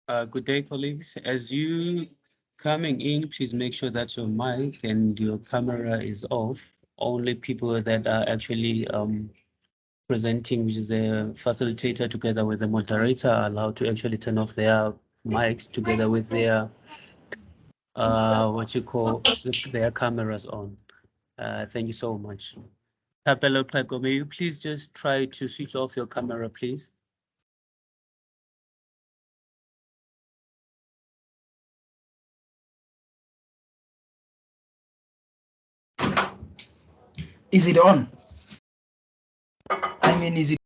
Good day, colleagues. As you coming in, please make sure that your mic and your camera is off. Only people that are actually presenting, which is the facilitator together with the moderator, are allowed to actually turn off their mics together with their what you call their cameras on. Thank you so much. Kapelo Pego, may you please just try to switch off your camera, please? Is it on? I mean, is it?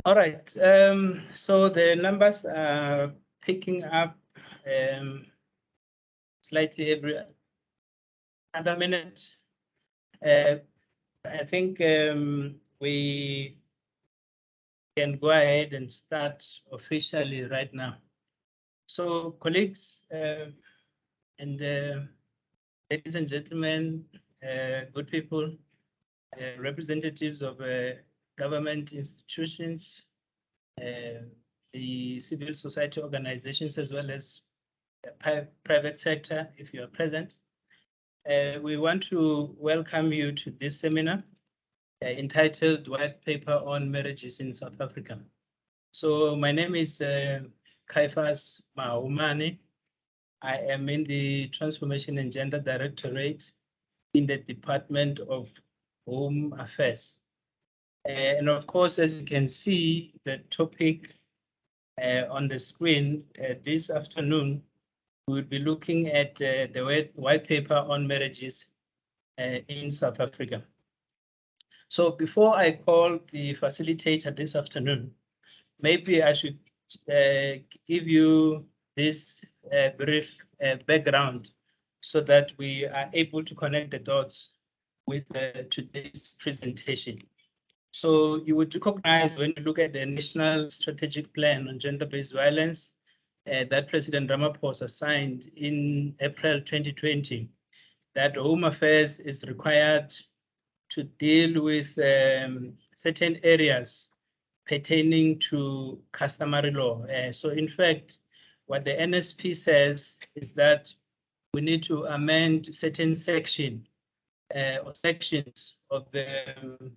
All right. So the numbers are picking up slightly every other minute. I think we can go ahead and start officially right now. So, colleagues and ladies and gentlemen, good people, representatives of government institutions, the civil society organizations, as well as the private sector, if you are present. We want to welcome you to this seminar entitled White Paper on Marriages in South Africa. So my name is Kaifas Maumane. I am in the Transformation and Gender Directorate in the Department of Home Affairs. And of course, as you can see, the topic on the screen this afternoon, we will be looking at the white paper on marriages in South Africa. So before I call the facilitator this afternoon, maybe I should give you this brief background so that we are able to connect the dots with today's presentation. So you would recognize when you look at the National Strategic Plan on Gender-Based Violence that President Ramaphosa signed in April 2020, that Home Affairs is required to deal with certain areas pertaining to customary law. So in fact, what the NSP says is that we need to amend certain section or sections of the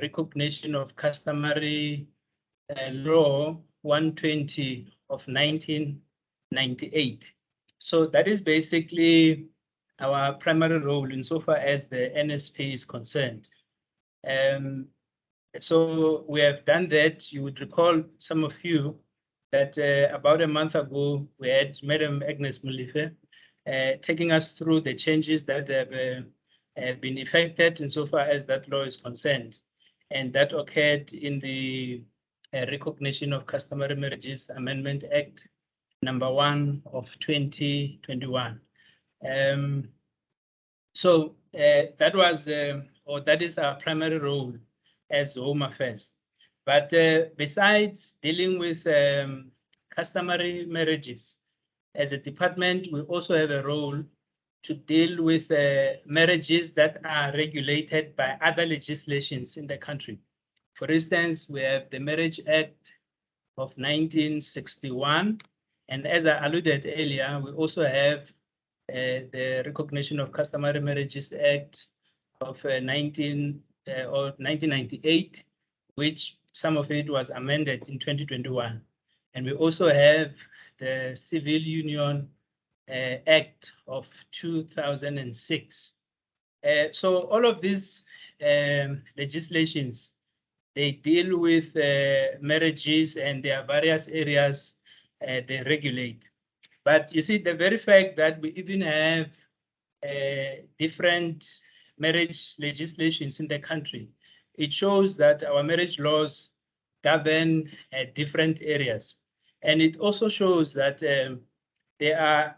recognition of customary law 120 of 1998. So that is basically our primary role insofar as the NSP is concerned. So we have done that. You would recall, some of you, that about a month ago, we had Madam Agnes Mulife taking us through the changes that have been effected insofar as that law is concerned. And that occurred in the Recognition of Customary Marriages Amendment Act #1 of 2021. So that was, or that is our primary role as Home Affairs. But besides dealing with customary marriages, as a department, we also have a role to deal with marriages that are regulated by other legislations in the country. For instance, we have the Marriage Act of 1961. And as I alluded earlier, we also have the Recognition of Customary Marriages Act of 1998, which some of it was amended in 2021. And we also have the Civil Union Act of 2006. So all of these legislations, they deal with marriages, and there are various areas they regulate. But you see, the very fact that we even have different marriage legislations in the country, it shows that our marriage laws govern different areas. And it also shows that there are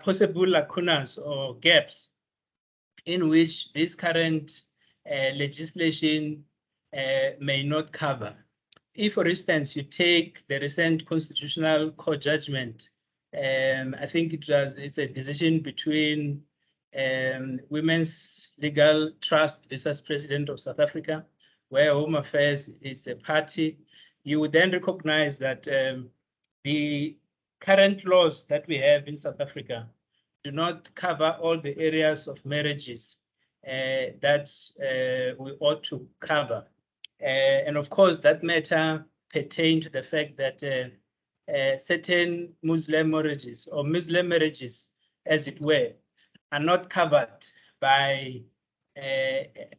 possible lacunas or gaps in which this current legislation may not cover. If, for instance, you take the recent Constitutional Court judgment, I think it's a decision between Women's Legal Trust versus President of South Africa, where Home Affairs is a party. You would then recognize that the current laws that we have in South Africa do not cover all the areas of marriages that we ought to cover. And of course, that matter pertained to the fact that certain Muslim marriages, or Muslim marriages, as it were, are not covered by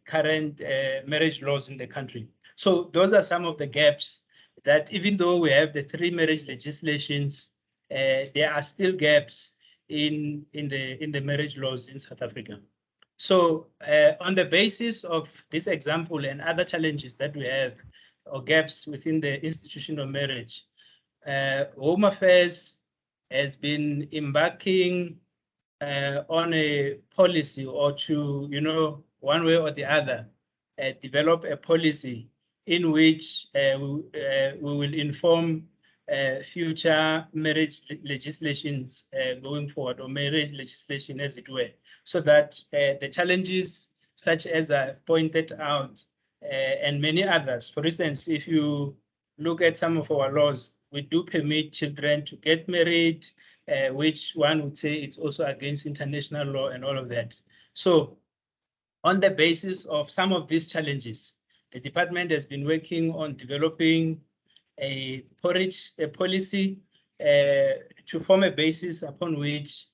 current marriage laws in the country. So those are some of the gaps that, even though we have the 3 marriage legislations, there are still gaps in the marriage laws in South Africa. So on the basis of this example and other challenges that we have, or gaps within the institution of marriage, Home Affairs has been embarking on a policy, or to, one way or the other, develop a policy in which we will inform future marriage legislations going forward, or marriage legislation, as it were, so that the challenges such as I've pointed out and many others, for instance, if you look at some of our laws, we do permit children to get married, which one would say it's also against international law and all of that. So on the basis of some of these challenges, the department has been working on developing a policy to form a basis upon which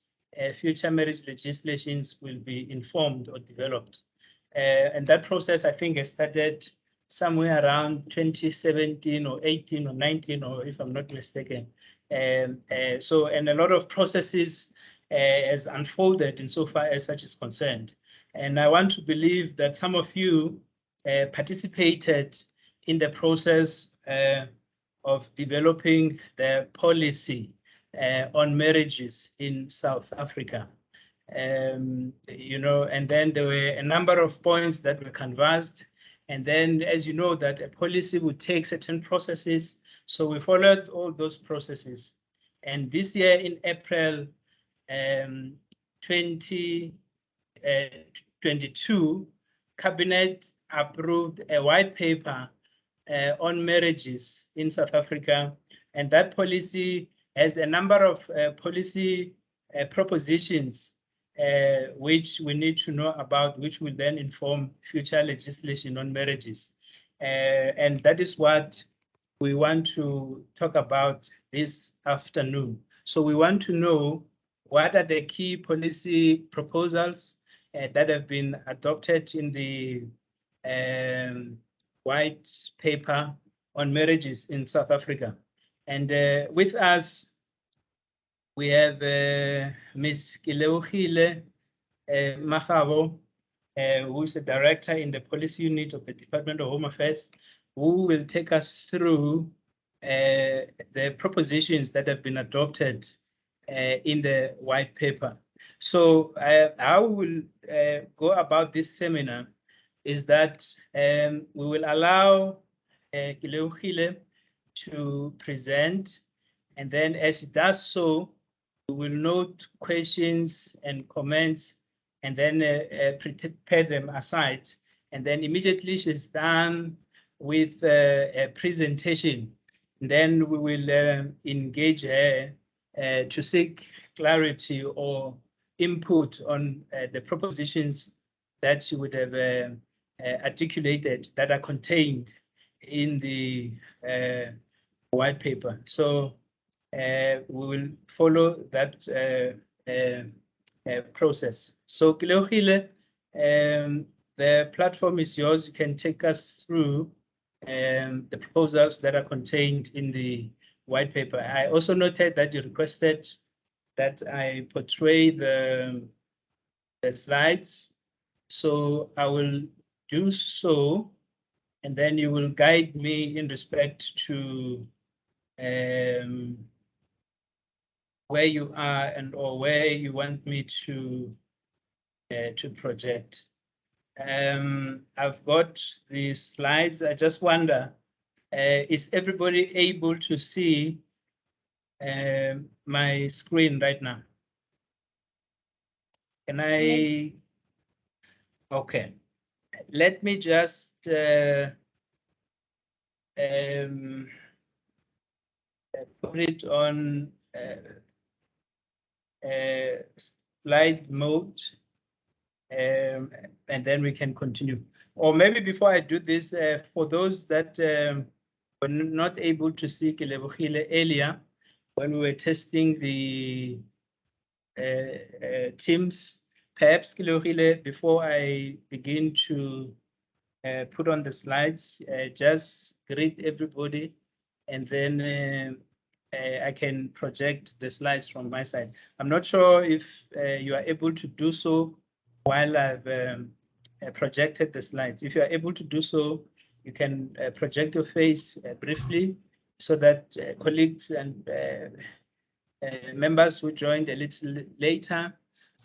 future marriage legislations will be informed or developed. And that process, I think, has started somewhere around 2017 or 18 or 19, or if I'm not mistaken. And a lot of processes has unfolded insofar as such is concerned. And I want to believe that some of you participated in the process of developing the policy on marriages in South Africa. And then there were a number of points that were canvassed. And then, as you know, that a policy would take certain processes. So we followed all those processes. And this year in April 2022, Cabinet approved a white paper on marriages in South Africa. And that policy has a number of policy propositions which we need to know about, which will then inform future legislation on marriages. And that is what we want to talk about this afternoon. So we want to know what are the key policy proposals that have been adopted in the white paper on marriages in South Africa. And with us, we have Ms. Kileogile Magabo, who is a director in the policy unit of the Department of Home Affairs, who will take us through the propositions that have been adopted in the white paper. So how we will go about this seminar is that we will allow Kileogile to present, and then as he does so, we will note questions and comments and then prepare them aside. And then immediately she's done with a presentation, and then we will engage her to seek clarity or input on the propositions that she would have articulated that are contained in the white paper. So we will follow that process. So Kileogile, the platform is yours. You can take us through the proposals that are contained in the white paper. I also noted that you requested that I portray the slides. So I will do so, and then you will guide me in respect to where you are and or where you want me to project. I've got the slides. I just wonder, is everybody able to see my screen right now? Can I? Yes. Okay. Let me just put it on slide mode, and then we can continue. Or maybe before I do this, for those that were not able to see Kileogile earlier, when we were testing the Teams, perhaps Kileogile, before I begin to put on the slides, just greet everybody, and then I can project the slides from my side. I'm not sure if you are able to do so while I've projected the slides. If you are able to do so, you can project your face briefly so that colleagues and members who joined a little later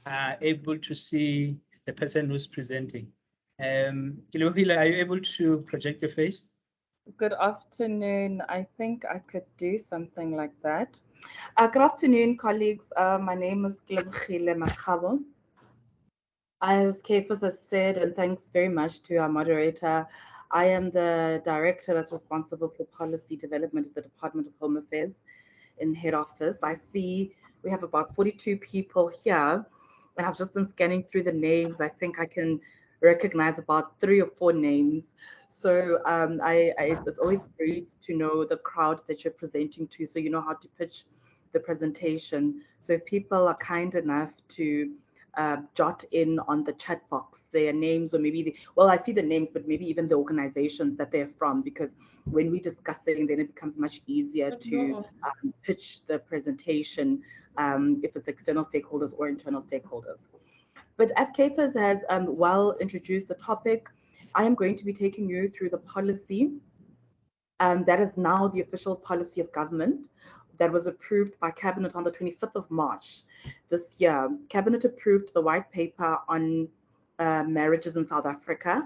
are able to see the person who's presenting. Kileogile, are you able to project your face? Good afternoon. I think I could do something like that. Good afternoon, colleagues. My name is Kileogile Magabo. As Kefus has said, and thanks very much to our moderator, I am the director that's responsible for policy development at the Department of Home Affairs in head office. I see we have about 42 people here, and I've just been scanning through the names. I think I can recognize about 3 or 4 names. So it's always great to know the crowd that you're presenting to, so you know how to pitch the presentation. So if people are kind enough to jot in on the chat box their names, or maybe I see the names, but maybe even the organizations that they're from, because when we discuss it, then it becomes much easier to pitch the presentation if it's external stakeholders or internal stakeholders. But as Kefas has well introduced the topic, I am going to be taking you through the policy that is now the official policy of government that was approved by Cabinet on the 25th of March this year. Cabinet approved the white paper on marriages in South Africa.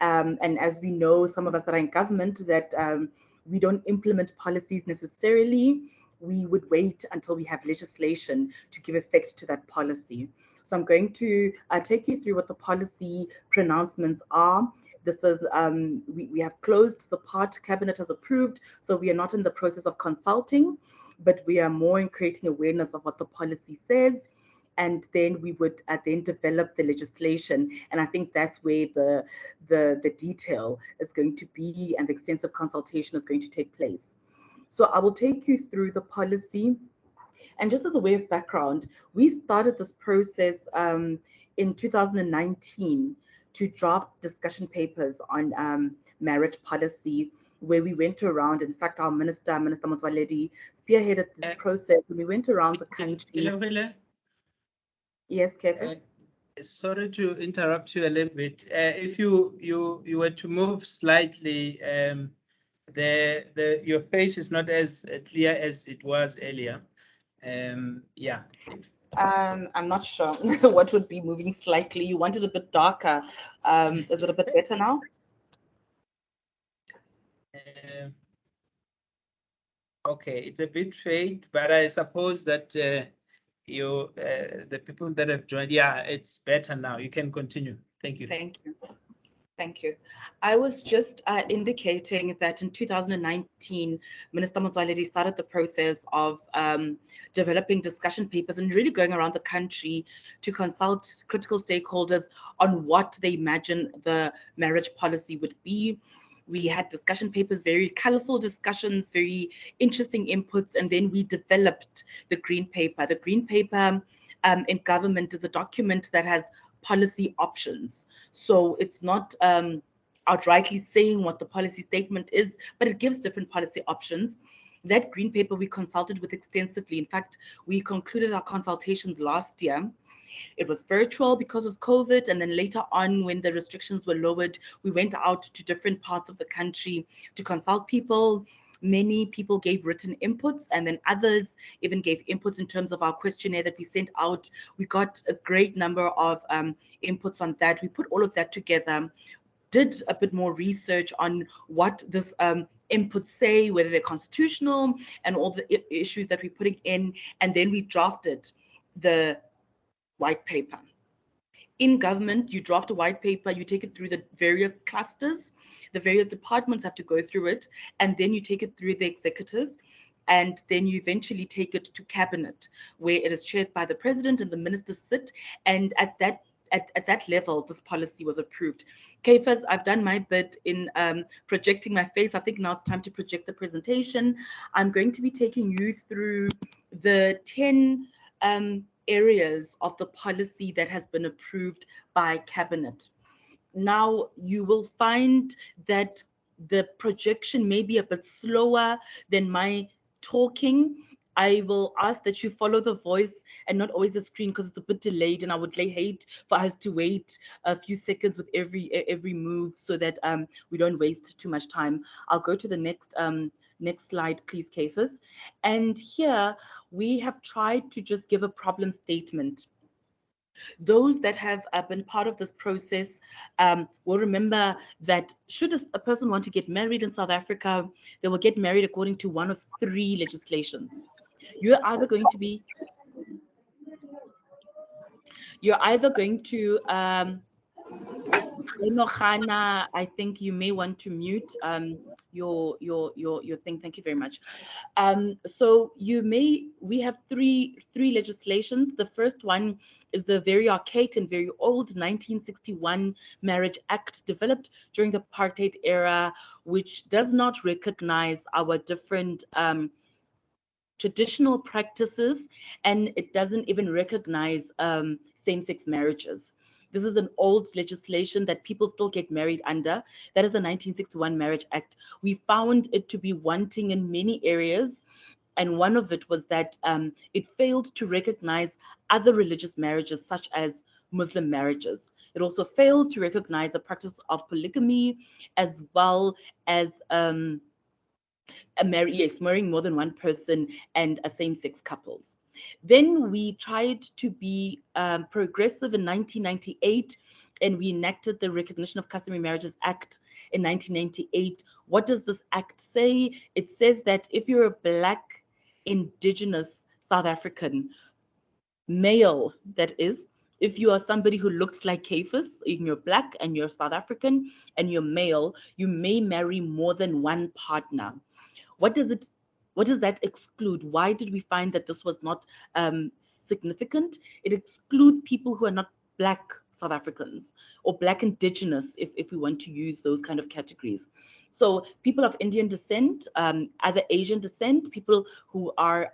And as we know, some of us that are in government, that we don't implement policies necessarily. We would wait until we have legislation to give effect to that policy. So I'm going to take you through what the policy pronouncements are. This is, we have closed the part Cabinet has approved, so we are not in the process of consulting, but we are more in creating awareness of what the policy says, and then we would then develop the legislation. And I think that's where the detail is going to be, and the extensive consultation is going to take place. So I will take you through the policy. And just as a way of background, we started this process in 2019 to draft discussion papers on marriage policy, where we went around. In fact, our Minister Motsoaledi, spearheaded this process, and we went around the country. Yes, Kefis? Sorry to interrupt you a little bit. If you were to move slightly, your face is not as clear as it was earlier. Yeah. I'm not sure what would be moving slightly. You want it a bit darker. Is it a bit better now? Okay, it's a bit faint, but I suppose that the people that have joined, yeah, it's better now. You can continue. Thank you. Thank you. Thank you. I was just indicating that in 2019, Minister Motsoaledi started the process of developing discussion papers and really going around the country to consult critical stakeholders on what they imagine the marriage policy would be. We had discussion papers, very colorful discussions, very interesting inputs, and then we developed the green paper. The green paper in government is a document that has policy options. So it's not outrightly saying what the policy statement is, but it gives different policy options. That green paper we consulted with extensively. In fact, we concluded our consultations last year. It was virtual because of COVID, and then later on, when the restrictions were lowered, we went out to different parts of the country to consult people. Many people gave written inputs, and then others even gave inputs in terms of our questionnaire that we sent out. We got a great number of inputs on that. We put all of that together, did a bit more research on what this inputs say, whether they're constitutional, and all the issues that we're putting in, and then we drafted the white paper. In government, you draft a white paper, you take it through the various clusters, the various departments have to go through it, and then you take it through the executive, and then you eventually take it to cabinet, where it is chaired by the president and the ministers sit, and at that level, this policy was approved. Kefas, I've done my bit in projecting my face. I think now it's time to project the presentation. I'm going to be taking you through the 10 areas of the policy that has been approved by cabinet. Now, you will find that the projection may be a bit slower than my talking. I will ask that you follow the voice and not always the screen, because it's a bit delayed, and I would hate for us to wait a few seconds with every move, so that we don't waste too much time. I'll go to the next slide, please, Kefas. And here we have tried to just give a problem statement. Those that have been part of this process will remember that should a person want to get married in South Africa, they will get married according to one of 3 legislations. You're either going to Hannah, I think you may want to mute your thing. Thank you very much. So we have three legislations. The first one is the very archaic and very old 1961 Marriage Act, developed during the apartheid era, which does not recognize our different traditional practices, and it doesn't even recognize same-sex marriages. This is an old legislation that people still get married under. That is the 1961 Marriage Act. We found it to be wanting in many areas, and one of it was that it failed to recognize other religious marriages, such as Muslim marriages. It also fails to recognize the practice of polygamy, as well as marrying more than one person, and same-sex couples. Then we tried to be progressive in 1998, and we enacted the Recognition of Customary Marriages Act in 1998. What does this act say? It says that if you're a Black, Indigenous South African male, that is, if you are somebody who looks like Kefas, you're Black and you're South African and you're male, you may marry more than one partner. What does that exclude? Why did we find that this was not significant? It excludes people who are not Black South Africans or Black Indigenous, if we want to use those kind of categories. So people of Indian descent, other Asian descent, people who are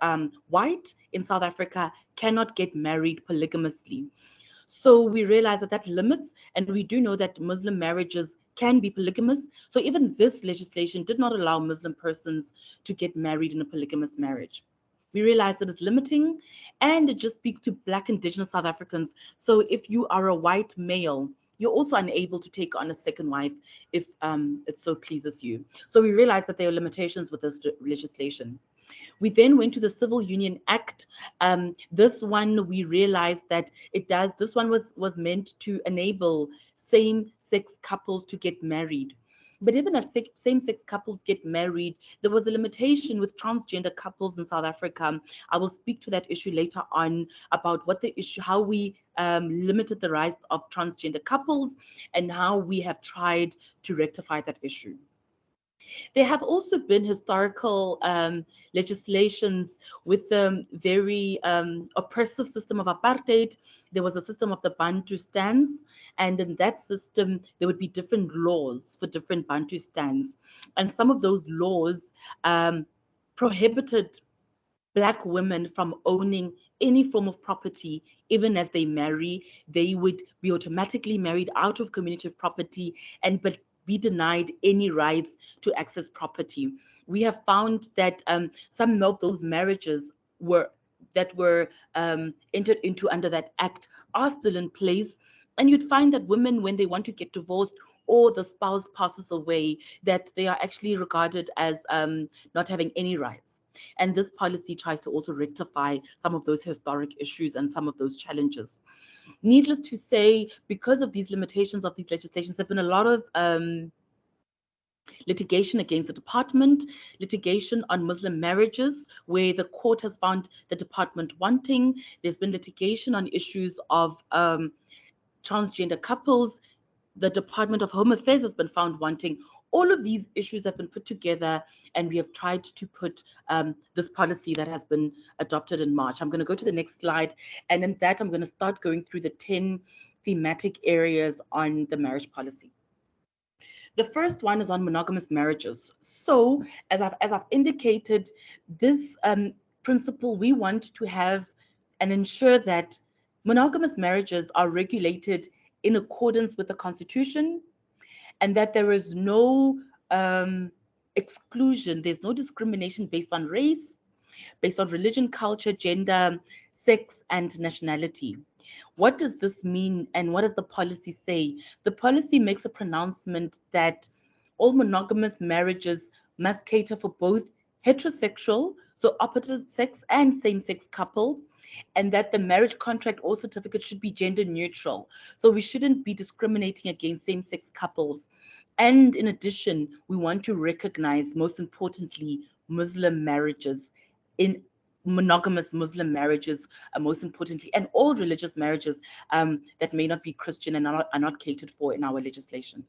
white in South Africa cannot get married polygamously. So we realize that that limits, and we do know that Muslim marriages can be polygamous. So even this legislation did not allow Muslim persons to get married in a polygamous marriage. We realize that it's limiting, and it just speaks to Black Indigenous South Africans. So if you are a white male, you're also unable to take on a second wife if it so pleases you. So we realize that there are limitations with this legislation. We then went to the Civil Union Act. This one, we realized that this one was meant to enable same-sex couples to get married. But even as same-sex couples get married, there was a limitation with transgender couples in South Africa. I will speak to that issue later on about what the issue, how we limited the rights of transgender couples, and how we have tried to rectify that issue. There have also been historical legislations with the very oppressive system of apartheid. There was a system of the Bantu stands, and in that system, there would be different laws for different Bantu stands. And some of those laws prohibited Black women from owning any form of property. Even as they marry, they would be automatically married out of community property and but be denied any rights to access property. We have found that some of those marriages were entered into under that act are still in place. And you'd find that women, when they want to get divorced or the spouse passes away, that they are actually regarded as not having any rights. And this policy tries to also rectify some of those historic issues and some of those challenges. Needless to say, because of these limitations of these legislations, there have been a lot of litigation against the department, litigation on Muslim marriages, where the court has found the department wanting. There's been litigation on issues of transgender couples. The Department of Home Affairs has been found wanting. All of these issues have been put together, and we have tried to put this policy that has been adopted in March. I'm going to go to the next slide, and in that, I'm going to start going through the 10 thematic areas on the marriage policy. The first one is on monogamous marriages. So, as I've indicated, this principle, we want to have and ensure that monogamous marriages are regulated in accordance with the Constitution, and that there is no exclusion, there's no discrimination based on race, based on religion, culture, gender, sex, and nationality. What does this mean, and what does the policy say? The policy makes a pronouncement that all monogamous marriages must cater for both heterosexual, so opposite sex, and same-sex couple, and that the marriage contract or certificate should be gender neutral. So we shouldn't be discriminating against same-sex couples. And in addition, we want to recognize, most importantly, Muslim marriages, in monogamous Muslim marriages, most importantly, and all religious marriages that may not be Christian and are not catered for in our legislation.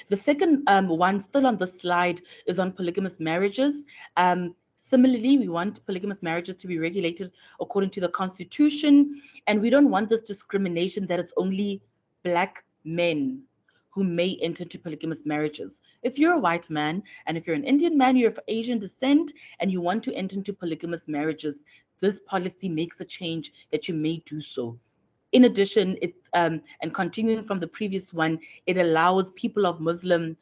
The second one, still on the slide, is on polygamous marriages. Similarly, we want polygamous marriages to be regulated according to the Constitution, and we don't want this discrimination that it's only Black men who may enter into polygamous marriages. If you're a white man, and if you're an Indian man, you're of Asian descent, and you want to enter into polygamous marriages, this policy makes a change that you may do so. In addition, and continuing from the previous one, it allows people of Muslim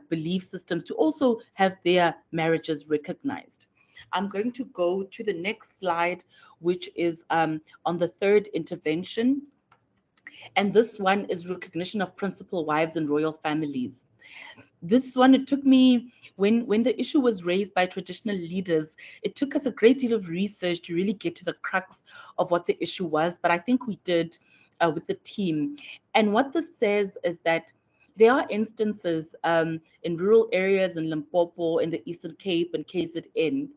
belief systems to also have their marriages recognized. I'm going to go to the next slide, which is on the third intervention. And this one is recognition of principal wives and royal families. This one, it took me, when the issue was raised by traditional leaders, it took us a great deal of research to really get to the crux of what the issue was, but I think we did with the team. And what this says is that there are instances in rural areas in Limpopo, in the Eastern Cape and KZN,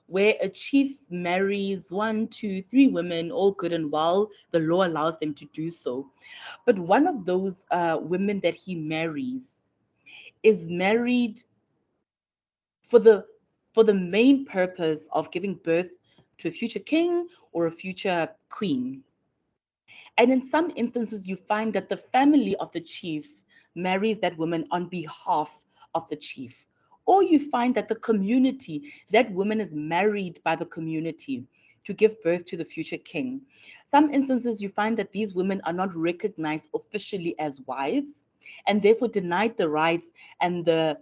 where a chief marries 1, 2, 3 women, all good and well, the law allows them to do so. But one of those women that he marries is married for the main purpose of giving birth to a future king or a future queen. And in some instances, you find that the family of the chief marries that woman on behalf of the chief. Or you find that the community, that woman is married by the community. to give birth to the future king. Some instances you find that these women are not recognized officially as wives and therefore denied the rights and the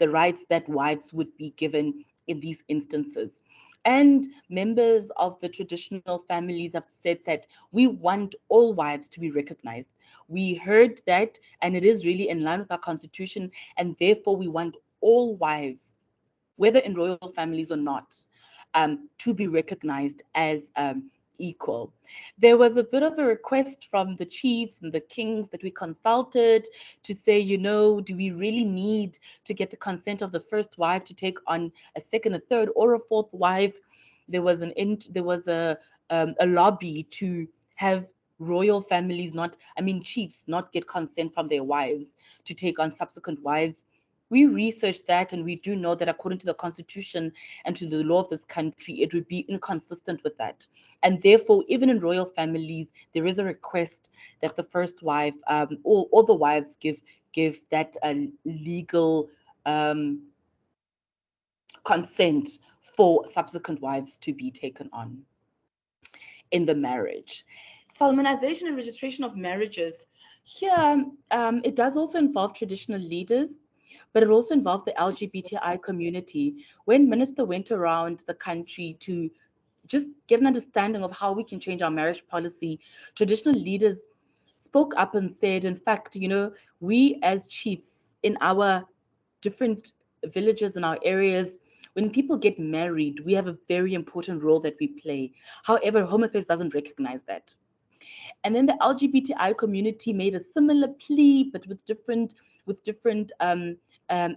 rights that wives would be given in these instances. And members of the traditional families have said that we want all wives to be recognized. We heard that, and it is really in line with our constitution, and therefore we want all wives, whether in royal families or not, to be recognized as equal. There was a bit of a request from the chiefs and the kings that we consulted to say, do we really need to get the consent of the first wife to take on a second, a third, or a fourth wife? There was a lobby to have royal families chiefs not get consent from their wives to take on subsequent wives. We researched that, and we do know that according to the constitution and to the law of this country, it would be inconsistent with that. And therefore, even in royal families, there is a request that the first wife, or the wives give that legal consent for subsequent wives to be taken on in the marriage. Solemnization and registration of marriages. Here, it does also involve traditional leaders, but it also involves the LGBTI community. When Minister went around the country to just get an understanding of how we can change our marriage policy, traditional leaders spoke up and said, in fact, we as chiefs in our different villages and our areas, when people get married, we have a very important role that we play. However, Home Affairs doesn't recognize that. And then the LGBTI community made a similar plea, but with different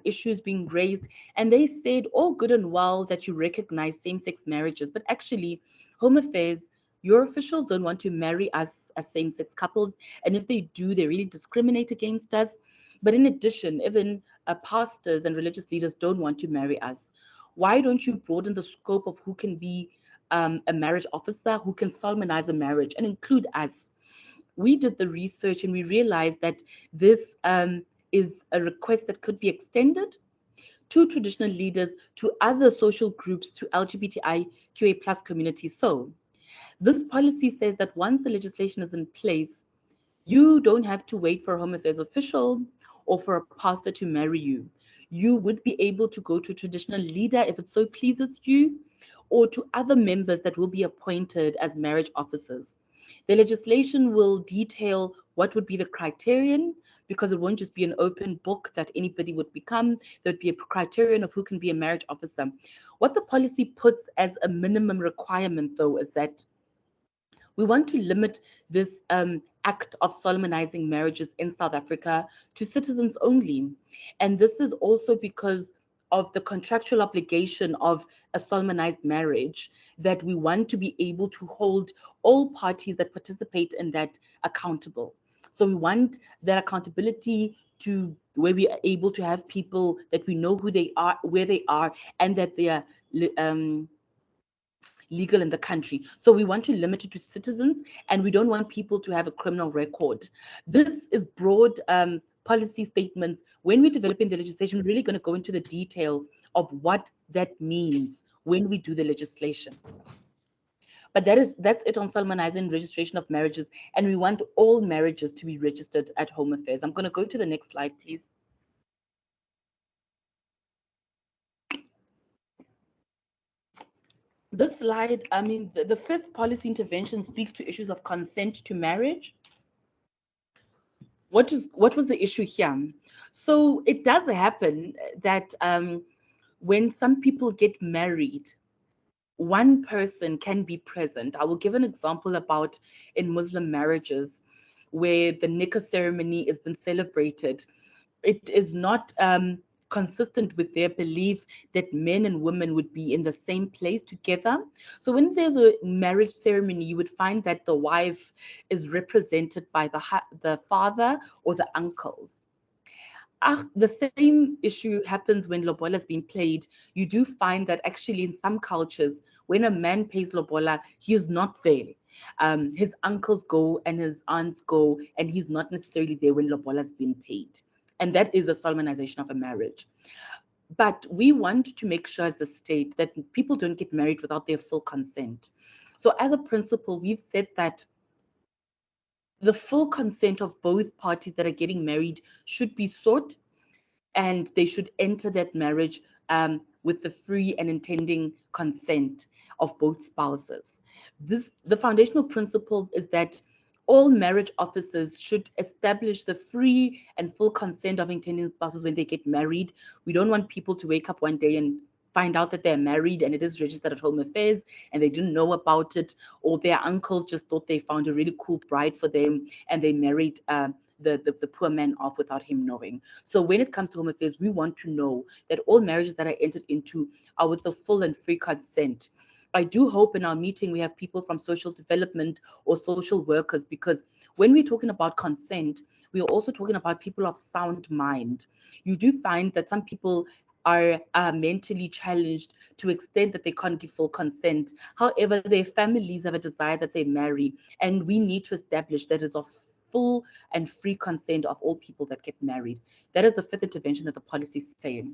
issues being raised. And they said, all good and well that you recognize same-sex marriages, but actually, Home Affairs, your officials don't want to marry us as same-sex couples. And if they do, they really discriminate against us. But in addition, even pastors and religious leaders don't want to marry us. Why don't you broaden the scope of who can be a marriage officer, who can solemnize a marriage, and include us? We did the research and we realized that this is a request that could be extended to traditional leaders, to other social groups, to LGBTIQA plus communities. So this policy says that once the legislation is in place, you don't have to wait for a Home Affairs official or for a pastor to marry you. You would be able to go to a traditional leader if it so pleases you, or to other members that will be appointed as marriage officers. The legislation will detail what would be the criterion, because it won't just be an open book that anybody would become. There'd be a criterion of who can be a marriage officer. What the policy puts as a minimum requirement, though, is that we want to limit this act of solemnizing marriages in South Africa to citizens only. And this is also because of the contractual obligation of a solemnized marriage, that we want to be able to hold all parties that participate in that accountable. So we want that accountability to where we are able to have people that we know who they are, where they are, and that they are legal in the country. So we want to limit it to citizens, and we don't want people to have a criminal record. This is broad policy statements. When we're developing the legislation, we're really going to go into the detail of what that means when we do the legislation. But that's it on solemnizing registration of marriages, and we want all marriages to be registered at Home Affairs. I'm going to go to the next slide, please. This slide, the fifth policy intervention speaks to issues of consent to marriage. What was the issue here? So it does happen that when some people get married, one person can be present. I will give an example about in Muslim marriages where the nikah ceremony has been celebrated. It is not consistent with their belief that men and women would be in the same place together. So when there's a marriage ceremony, you would find that the wife is represented by the father or the uncles. The same issue happens when lobola is being played. You do find that actually in some cultures, when a man pays lobola, he is not there. His uncles go and his aunts go, and he's not necessarily there when lobola is being paid. And that is a solemnization of a marriage. But we want to make sure as the state that people don't get married without their full consent. So as a principle, we've said that the full consent of both parties that are getting married should be sought, and they should enter that marriage with the free and intending consent of both spouses. The foundational principle is that all marriage officers should establish the free and full consent of intending spouses when they get married. We don't want people to wake up one day and find out that they're married and it is registered at Home Affairs and they didn't know about it, or their uncles just thought they found a really cool bride for them and they married the poor man off without him knowing. So when it comes to Home Affairs, we want to know that all marriages that are entered into are with the full and free consent. I do hope in our meeting we have people from social development or social workers, because when we're talking about consent, we are also talking about people of sound mind. You do find that some people are mentally challenged to extent that they can't give full consent. However, their families have a desire that they marry, and we need to establish that is of full and free consent of all people that get married. That is the fifth intervention that the policy is saying.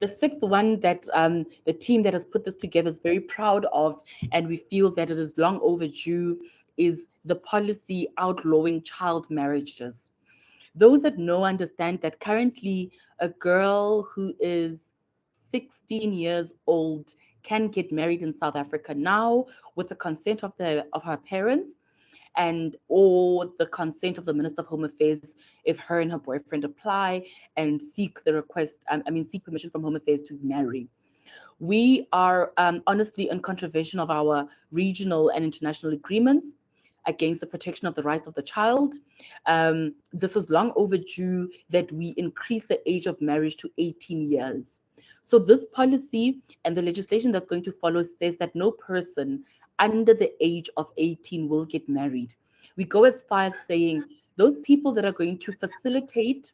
The sixth one that the team that has put this together is very proud of, and we feel that it is long overdue, is the policy outlawing child marriages. Those that know understand that currently a girl who is 16 years old can get married in South Africa now with the consent of her parents, and or the consent of the Minister of Home Affairs if her and her boyfriend apply and seek the request, seek permission from Home Affairs to marry. We are honestly in contravention of our regional and international agreements against the protection of the rights of the child. This is long overdue that we increase the age of marriage to 18 years. So this policy and the legislation that's going to follow says that no person under the age of 18 will get married. We go as far as saying those people that are going to facilitate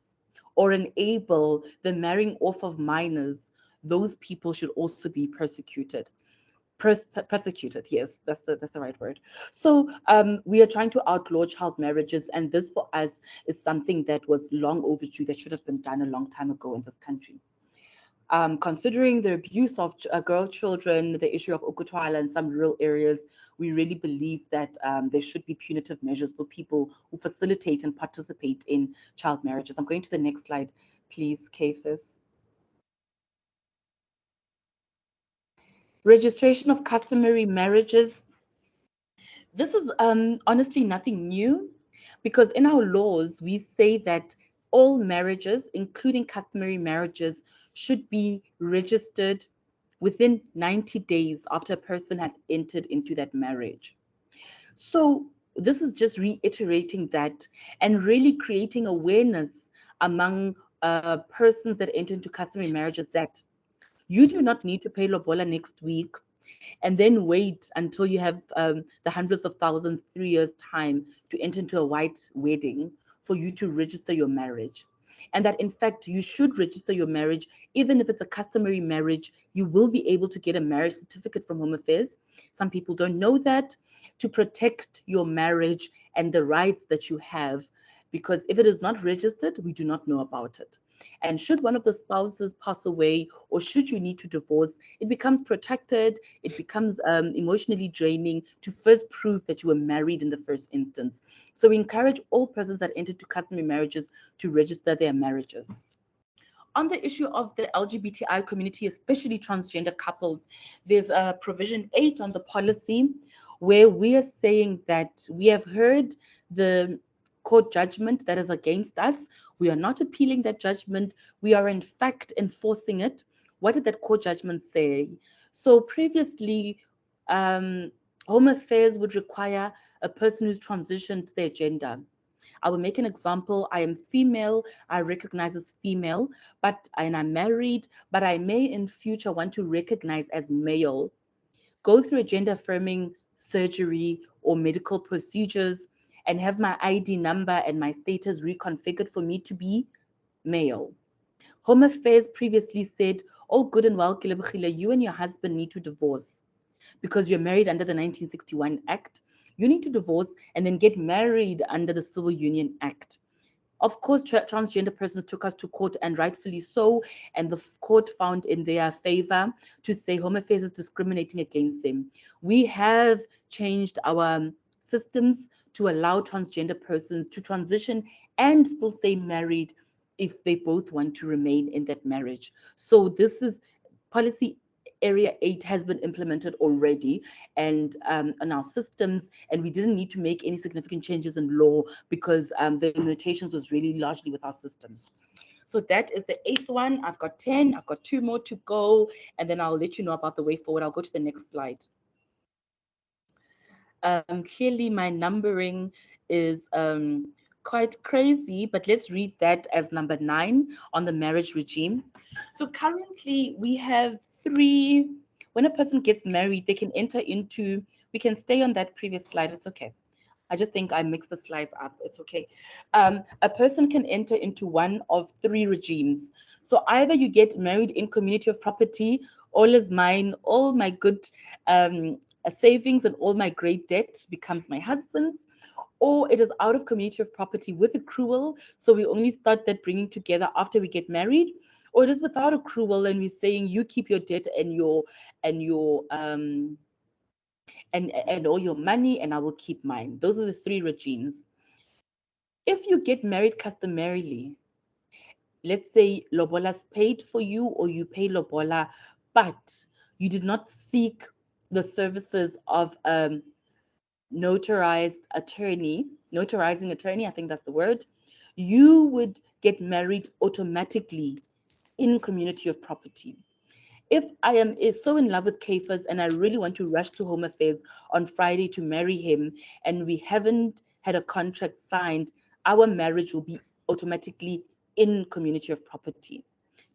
or enable the marrying off of minors, those people should also be persecuted. Persecuted, yes, that's the right word. So we are trying to outlaw child marriages, and this for us is something that was long overdue, that should have been done a long time ago in this country. Considering the abuse of girl children, the issue of Okutwala in some rural areas, we really believe that there should be punitive measures for people who facilitate and participate in child marriages. I'm going to the next slide, please, Kafis. Registration of customary marriages. This is honestly nothing new, because in our laws, we say that all marriages, including customary marriages, should be registered within 90 days after a person has entered into that marriage. So this is just reiterating that and really creating awareness among persons that enter into customary marriages that you do not need to pay lobola next week and then wait until you have the hundreds of thousands, 3 years' time to enter into a white wedding for you to register your marriage. And that, in fact, you should register your marriage. Even if it's a customary marriage, you will be able to get a marriage certificate from Home Affairs. Some people don't know that, to protect your marriage and the rights that you have, because if it is not registered, we do not know about it. And should one of the spouses pass away, or should you need to divorce, it becomes protected, it becomes emotionally draining to first prove that you were married in the first instance. So we encourage all persons that enter into customary marriages to register their marriages. On the issue of the LGBTI community, especially transgender couples, there's a provision 8 on the policy where we are saying that we have heard the court judgment that is against us. We are not appealing that judgment. We are in fact enforcing it. What did that court judgment say? So previously, Home Affairs would require a person who's transitioned their gender. I will make an example. I am female. I recognize as female, and I'm married, but I may in future want to recognize as male. Go through a gender affirming surgery or medical procedures and have my ID number and my status reconfigured for me to be male. Home Affairs previously said, "All good and well, Kilebogile, you and your husband need to divorce because you're married under the 1961 Act. You need to divorce and then get married under the Civil Union Act." Of course, transgender persons took us to court, and rightfully so. And the court found in their favor to say Home Affairs is discriminating against them. We have changed our systems to allow transgender persons to transition and still stay married if they both want to remain in that marriage. So this is policy area 8 has been implemented already and on our systems, and we didn't need to make any significant changes in law because the limitations was really largely with our systems. So that is the 8th one. I've got 10. I've got 2 more to go, and then I'll let you know about the way forward. I'll go to the next slide. Clearly, my numbering is quite crazy, but let's read that as number 9 on the marriage regime. So currently, we have 3. When a person gets married, they can enter into, we can stay on that previous slide. It's okay. I just think I mixed the slides up. It's okay. A person can enter into one of 3 regimes. So either you get married in community of property, all is mine, all my good savings and all my great debt becomes my husband's, or it is out of community of property with accrual. So we only start that bringing together after we get married, or it is without accrual and we're saying you keep your debt and your and all your money, and I will keep mine. Those are the 3 regimes. If you get married customarily, let's say lobola's paid for you or you pay lobola, but you did not seek the services of notarizing attorney, I think that's the word, you would get married automatically in community of property. If I am so in love with Cephas and I really want to rush to Home Affairs on Friday to marry him and we haven't had a contract signed, our marriage will be automatically in community of property.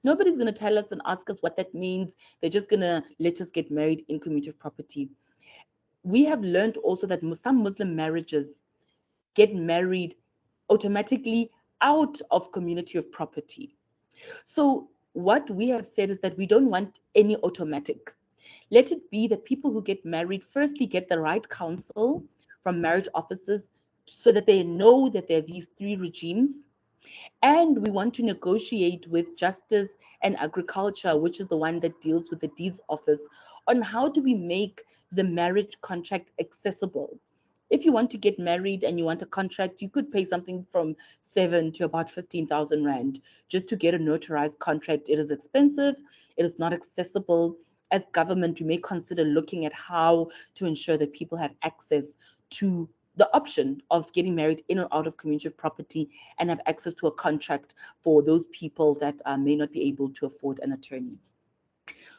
Nobody's going to tell us and ask us what that means. They're just going to let us get married in community of property. We have learned also that some Muslim marriages get married automatically out of community of property. So what we have said is that we don't want any automatic. Let it be that people who get married firstly get the right counsel from marriage officers so that they know that there are these 3 regimes. And we want to negotiate with Justice and Agriculture, which is the one that deals with the deeds office, on how do we make the marriage contract accessible. If you want to get married and you want a contract, you could pay something from 7 to about 15,000 Rand just to get a notarized contract. It is expensive. It is not accessible. As government, we may consider looking at how to ensure that people have access to the option of getting married in or out of community of property and have access to a contract for those people that may not be able to afford an attorney.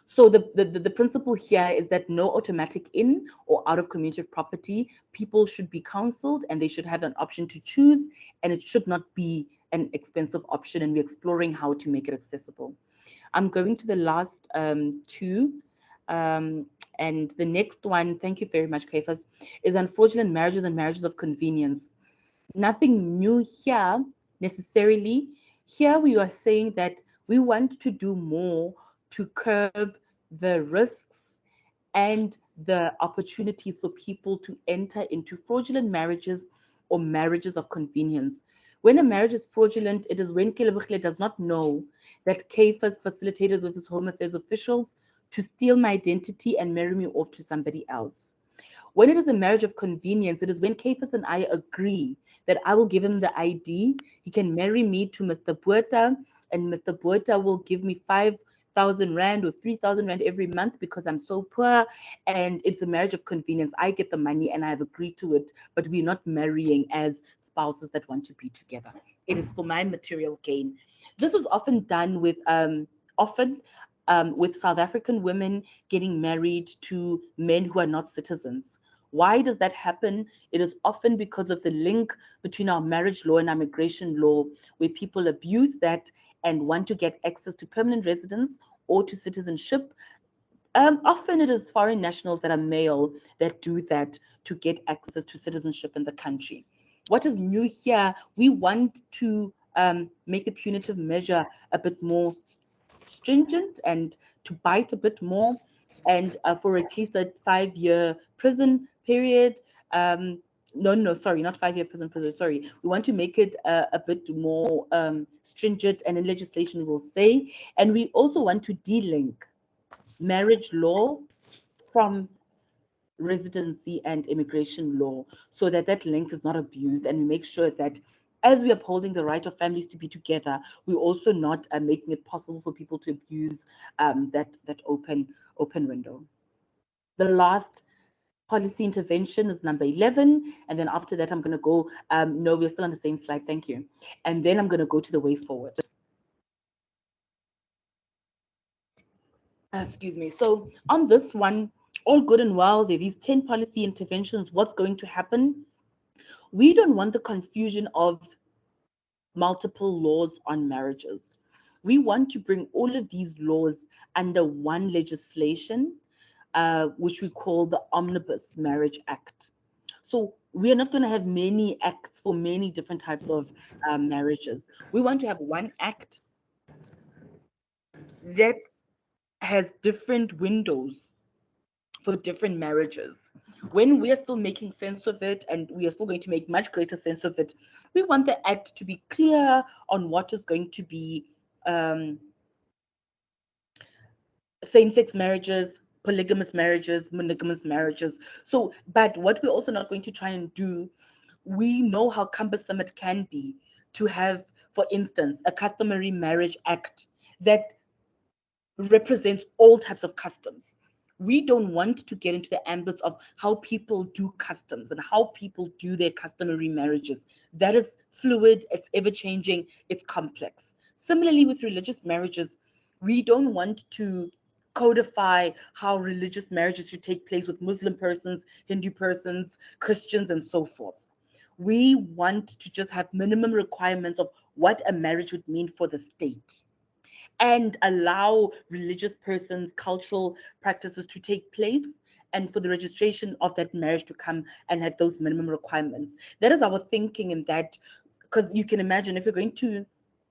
So the principle here is that no automatic in or out of community of property. People should be counseled and they should have an option to choose, and it should not be an expensive option, and we're exploring how to make it accessible. I'm going to the last 2. And the next one, thank you very much, Cephas, is unfortunate marriages and marriages of convenience. Nothing new here necessarily. Here we are saying that we want to do more to curb the risks and the opportunities for people to enter into fraudulent marriages or marriages of convenience. When a marriage is fraudulent, it is when Kelebukhle does not know that Cephas facilitated with his Home Affairs officials to steal my identity and marry me off to somebody else. When it is a marriage of convenience, it is when Cephas and I agree that I will give him the ID. He can marry me to Mr. Buerta, and Mr. Buerta will give me 5,000 Rand or 3,000 Rand every month because I'm so poor. And it's a marriage of convenience. I get the money and I have agreed to it, but we're not marrying as spouses that want to be together. It is for my material gain. This was often done with with South African women getting married to men who are not citizens. Why does that happen? It is often because of the link between our marriage law and our migration law, where people abuse that and want to get access to permanent residence or to citizenship. Often it is foreign nationals that are male that do that to get access to citizenship in the country. What is new here? We want to make the punitive measure a bit more stringent and to bite a bit more, and for at least a 5-year prison period. No, sorry, not 5-year prison. Sorry, we want to make it a bit more stringent, and in legislation will say, and we also want to de-link marriage law from residency and immigration law, so that that link is not abused, and we make sure that as we upholding the right of families to be together, we're also not making it possible for people to abuse that open window. The last policy intervention is number 11, and then after that I'm going to go no, we're still on the same slide, thank you, and then I'm going to go to the way forward. Excuse me. So on this one, all good and well, there are these 10 policy interventions. What's going to happen? We don't want the confusion of multiple laws on marriages. We want to bring all of these laws under one legislation, which we call the Omnibus Marriage Act. So we are not going to have many acts for many different types of marriages. We want to have one act that has different windows for different marriages. When we are still making sense of it, and we are still going to make much greater sense of it, we want the act to be clear on what is going to be same-sex marriages, polygamous marriages, monogamous marriages. So, but what we're also not going to try and do, we know how cumbersome it can be to have, for instance, a customary marriage act that represents all types of customs. We don't want to get into the ambit of how people do customs and how people do their customary marriages. That is fluid, it's ever changing, it's complex. Similarly, with religious marriages, we don't want to codify how religious marriages should take place with Muslim persons, Hindu persons, Christians, and so forth. We want to just have minimum requirements of what a marriage would mean for the state, and allow religious persons' cultural practices to take place, and for the registration of that marriage to come and have those minimum requirements. That is our thinking in that, because you can imagine if you're going to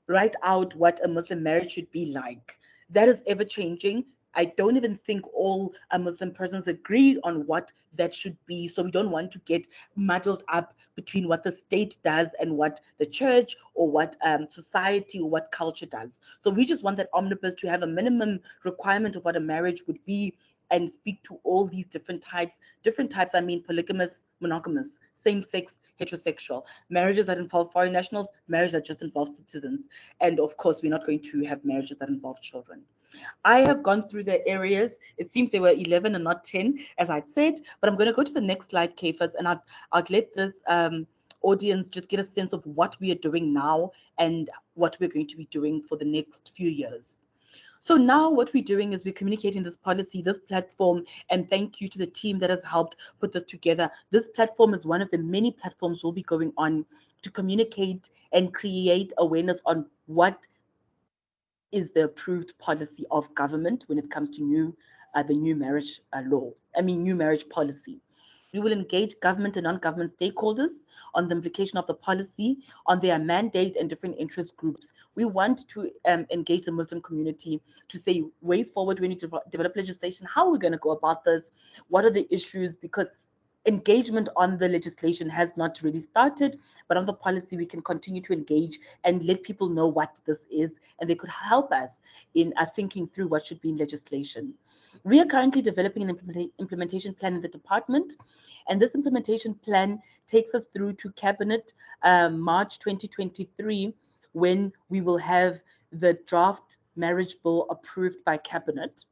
write out what a Muslim marriage should be like, that is ever changing. I don't even think all Muslim persons agree on what that should be. So we don't want to get muddled up between what the state does and what the church or what society or what culture does. So we just want that omnibus to have a minimum requirement of what a marriage would be and speak to all these different types. Different types, I mean polygamous, monogamous, same-sex, heterosexual, marriages that involve foreign nationals, marriages that just involve citizens. And of course, we're not going to have marriages that involve children. I have gone through the areas. It seems there were 11 and not 10, as I said, but I'm going to go to the next slide, Kafas, and I'll let this audience just get a sense of what we are doing now and what we're going to be doing for the next few years. So now what we're doing is we're communicating this policy, this platform, and thank you to the team that has helped put this together. This platform is one of the many platforms we'll be going on to communicate and create awareness on what is the approved policy of government when it comes to the new marriage new marriage policy. We will engage government and non-government stakeholders on the implication of the policy, on their mandate and different interest groups. We want to engage the Muslim community to say, way forward, we need to develop legislation. How are we going to go about this? What are the issues? Because engagement on the legislation has not really started, but on the policy, we can continue to engage and let people know what this is, and they could help us in thinking through what should be in legislation. We are currently developing an implementation plan in the department, and this implementation plan takes us through to Cabinet March 2023, when we will have the draft marriage bill approved by Cabinet.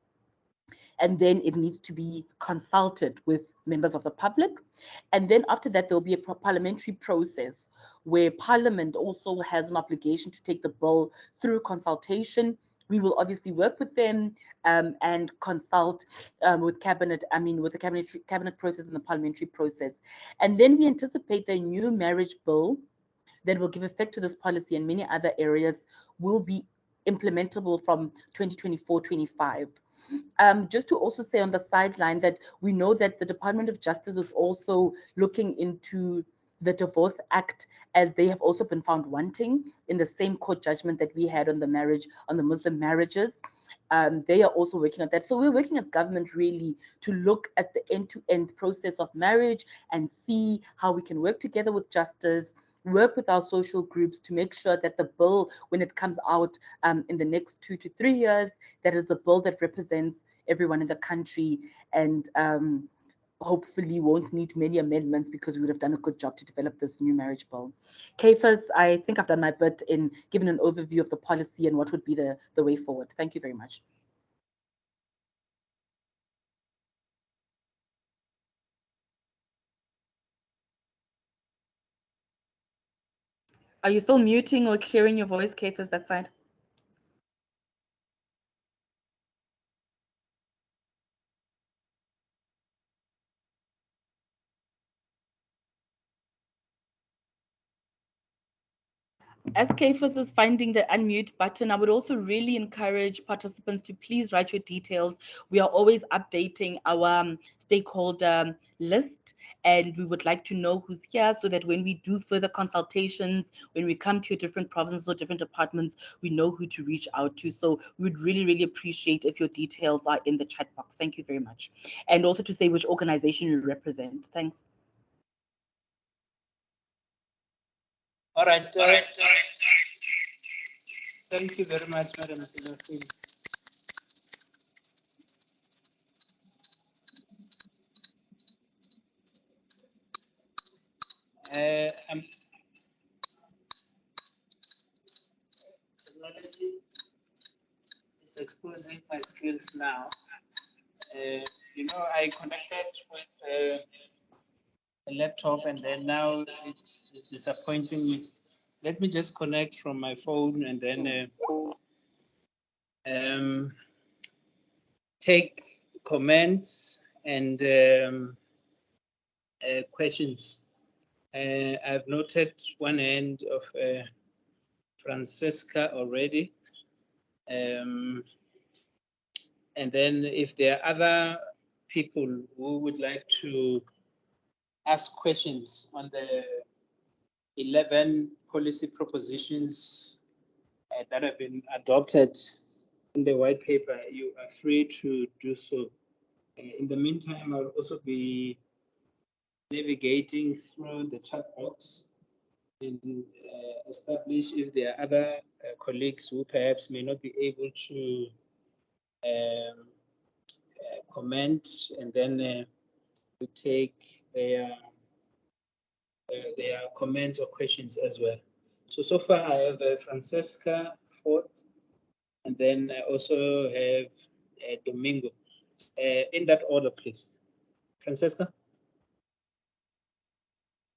And then it needs to be consulted with members of the public. And then after that, there'll be a parliamentary process where Parliament also has an obligation to take the bill through consultation. We will obviously work with them and consult with cabinet, with the cabinet process and the parliamentary process. And then we anticipate the new marriage bill that will give effect to this policy and many other areas will be implementable from 2024-25. Just to also say on the sideline that we know that the Department of Justice is also looking into the Divorce Act, as they have also been found wanting in the same court judgment that we had on the marriage, on the Muslim marriages. They are also working on that. So we're working as government really to look at the end-to-end process of marriage and see how we can work together with justice, work with our social groups to make sure that the bill, when it comes out in the next 2 to 3 years, that is a bill that represents everyone in the country and hopefully won't need many amendments because we would have done a good job to develop this new marriage bill. Kafus, I think I've done my bit in giving an overview of the policy and what would be the way forward. Thank you very much. Are you still muting or clearing your voice, Kafus, that side? As Kafus is finding the unmute button, I would also really encourage participants to please write your details. We are always updating our stakeholder list, and we would like to know who's here so that when we do further consultations, when we come to your different provinces or different departments, we know who to reach out to. So we would really, really appreciate if your details are in the chat box. Thank you very much. And also to say which organization you represent. Thanks. All right. Thank you very much, Madam Secretary. Technology is exposing my skills now. I connected with a laptop and then now it's disappointing me. Let me just connect from my phone and then take comments and questions. I've noted one hand of Francesca already. And then if there are other people who would like to ask questions on the 11 policy propositions that have been adopted in the white paper, you are free to do so. In the meantime, I'll also be navigating through the chat box and establish if there are other colleagues who perhaps may not be able to comment, and then we take their comments or questions as well. So far I have Francesca Ford, and then I also have Domingo. In that order, please. Francesca.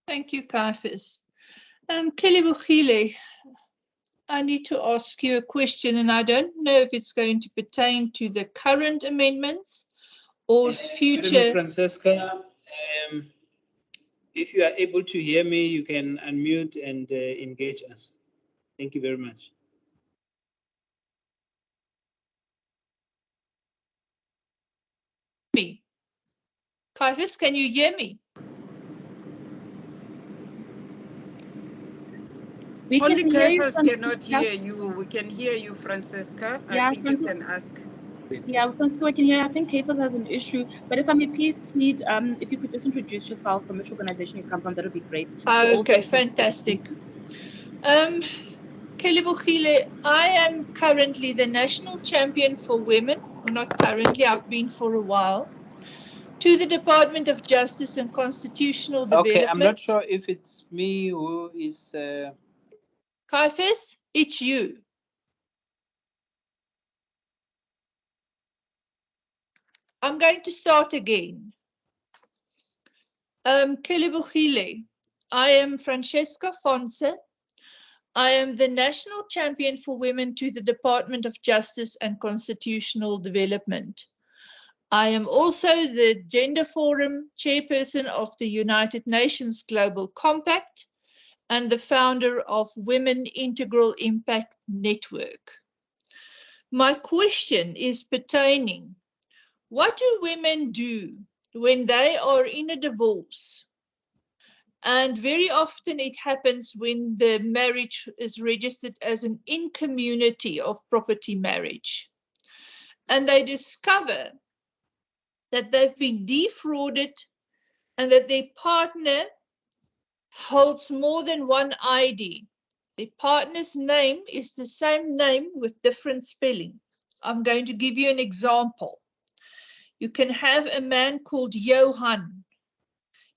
Thank you, Kafus. Kelly, I need to ask you a question, and I don't know if it's going to pertain to the current amendments or future. Francesca, if you are able to hear me, you can unmute and engage us. Thank you very much. Me. Kafus, can you hear me? We Only can hear you, Kafus cannot Francesca. hear you. We can hear you, Francesca. Yeah, I think you can ask. Yeah, Francisco, I can hear. I think Kafus has an issue. But if I may please plead, if you could just introduce yourself, from which organization you come from, that would be great. Okay, fantastic. Kelly Bogile, I am currently the national champion for women. Well, not currently, I've been for a while. To the Department of Justice and Constitutional Development. Okay, I'm not sure if it's me who is. Kafus, it's you. I'm going to start again. Kelly Bogile, I am Francesca Fonse. I am the national champion for women to the Department of Justice and Constitutional Development. I am also the Gender Forum chairperson of the United Nations Global Compact and the founder of Women Integral Impact Network. My question is pertaining, what do women do when they are in a divorce And very often it happens when the marriage is registered as an in-community of property marriage. And they discover that they've been defrauded and that their partner holds more than one ID. The partner's name is the same name with different spelling. I'm going to give you an example. You can have a man called Johan.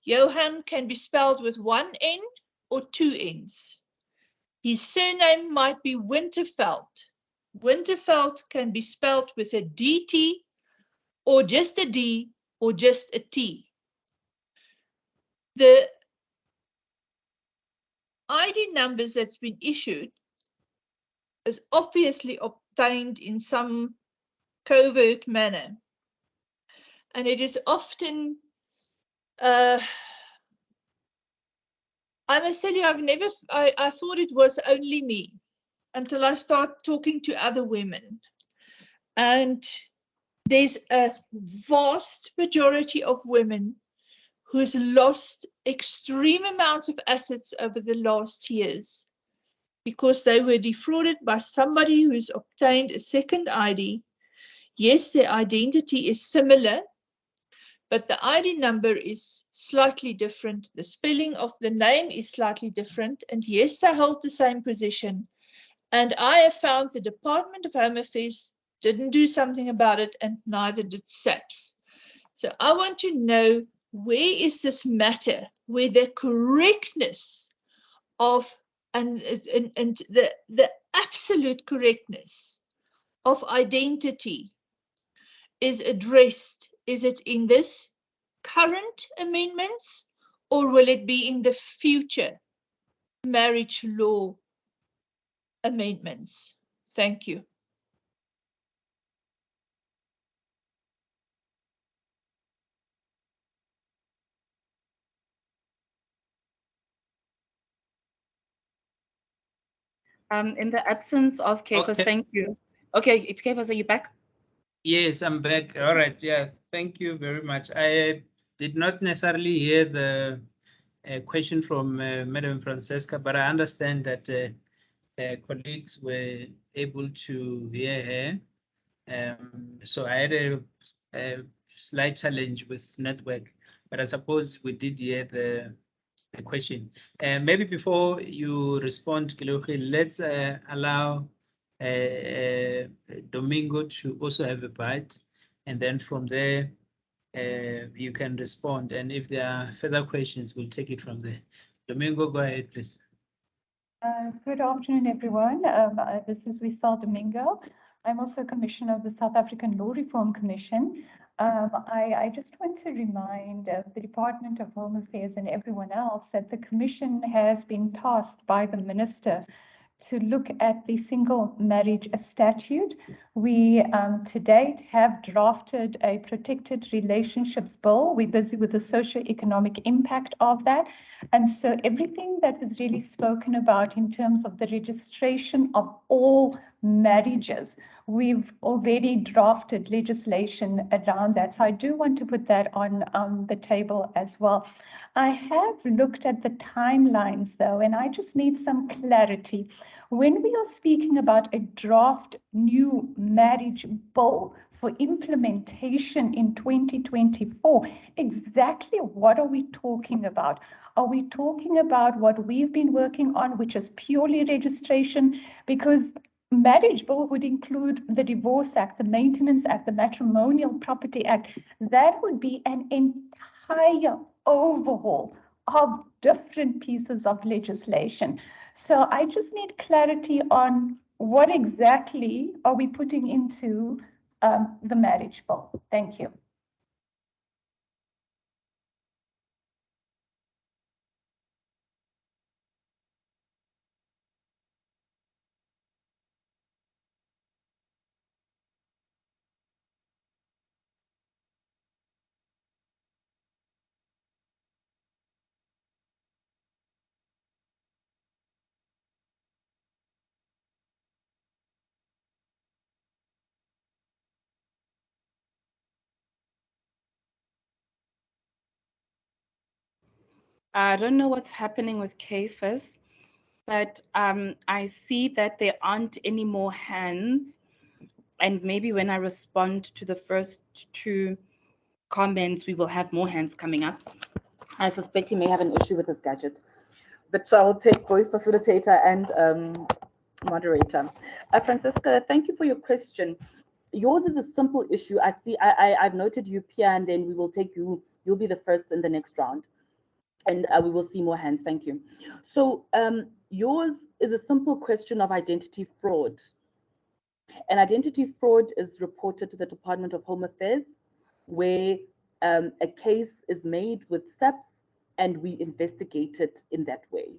Johan can be spelled with one N or two N's. His surname might be Winterveld. Winterveld can be spelled with a DT or just a D or just a T. The ID numbers that's been issued is obviously obtained in some covert manner. And it is often, I must tell you, I thought it was only me until I start talking to other women. And there's a vast majority of women who's lost extreme amounts of assets over the last years because they were defrauded by somebody who's obtained a second ID. Yes, their identity is similar, but the ID number is slightly different. The spelling of the name is slightly different. And yes, they hold the same position. And I have found the Department of Home Affairs didn't do something about it, and neither did SAPS. So I want to know, where is this matter where the correctness of and the absolute correctness of identity is addressed? Is it in this current amendments, or will it be in the future marriage law amendments? Thank you. In the absence of Kefas, Okay. thank you. Okay, if Kefas, are you back? Yes, I'm back. All right. Yeah, thank you very much. I did not necessarily hear the question from Madam Francesca, but I understand that colleagues were able to hear her. So I had a slight challenge with network, but I suppose we did hear the question. Maybe before you respond, Kiloki, let's allow Domingo to also have a bite, and then from there you can respond. And if there are further questions, we'll take it from there. Domingo, go ahead, please. Good afternoon, everyone. This is Wisal Domingo. I'm also Commissioner of the South African Law Reform Commission. I just want to remind the Department of Home Affairs and everyone else that the Commission has been tasked by the Minister to look at the single marriage statute. We, to date, have drafted a protected relationships bill. We're busy with the socio-economic impact of that. And so everything that was really spoken about in terms of the registration of all marriages, we've already drafted legislation around that. So I do want to put that on the table as well. I have looked at the timelines though, and I just need some clarity. When we are speaking about a draft new marriage bill for implementation in 2024, exactly what are we talking about? Are we talking about what we've been working on, which is purely registration? Because marriage bill would include the Divorce Act, the Maintenance Act, the Matrimonial Property Act. That would be an entire overhaul of different pieces of legislation. So I just need clarity on what exactly are we putting into the marriage bill. Thank you. I don't know what's happening with CAFIS, but I see that there aren't any more hands. And maybe when I respond to the first two comments, we will have more hands coming up. I suspect he may have an issue with his gadget. But so I'll take both facilitator and moderator. Francisca, thank you for your question. Yours is a simple issue. I see, I've noted you, Pia, and then we will take you. You'll be the first in the next round. And we will see more hands. Thank you. So yours is a simple question of identity fraud. And identity fraud is reported to the Department of Home Affairs, where a case is made with SAPS and we investigate it in that way.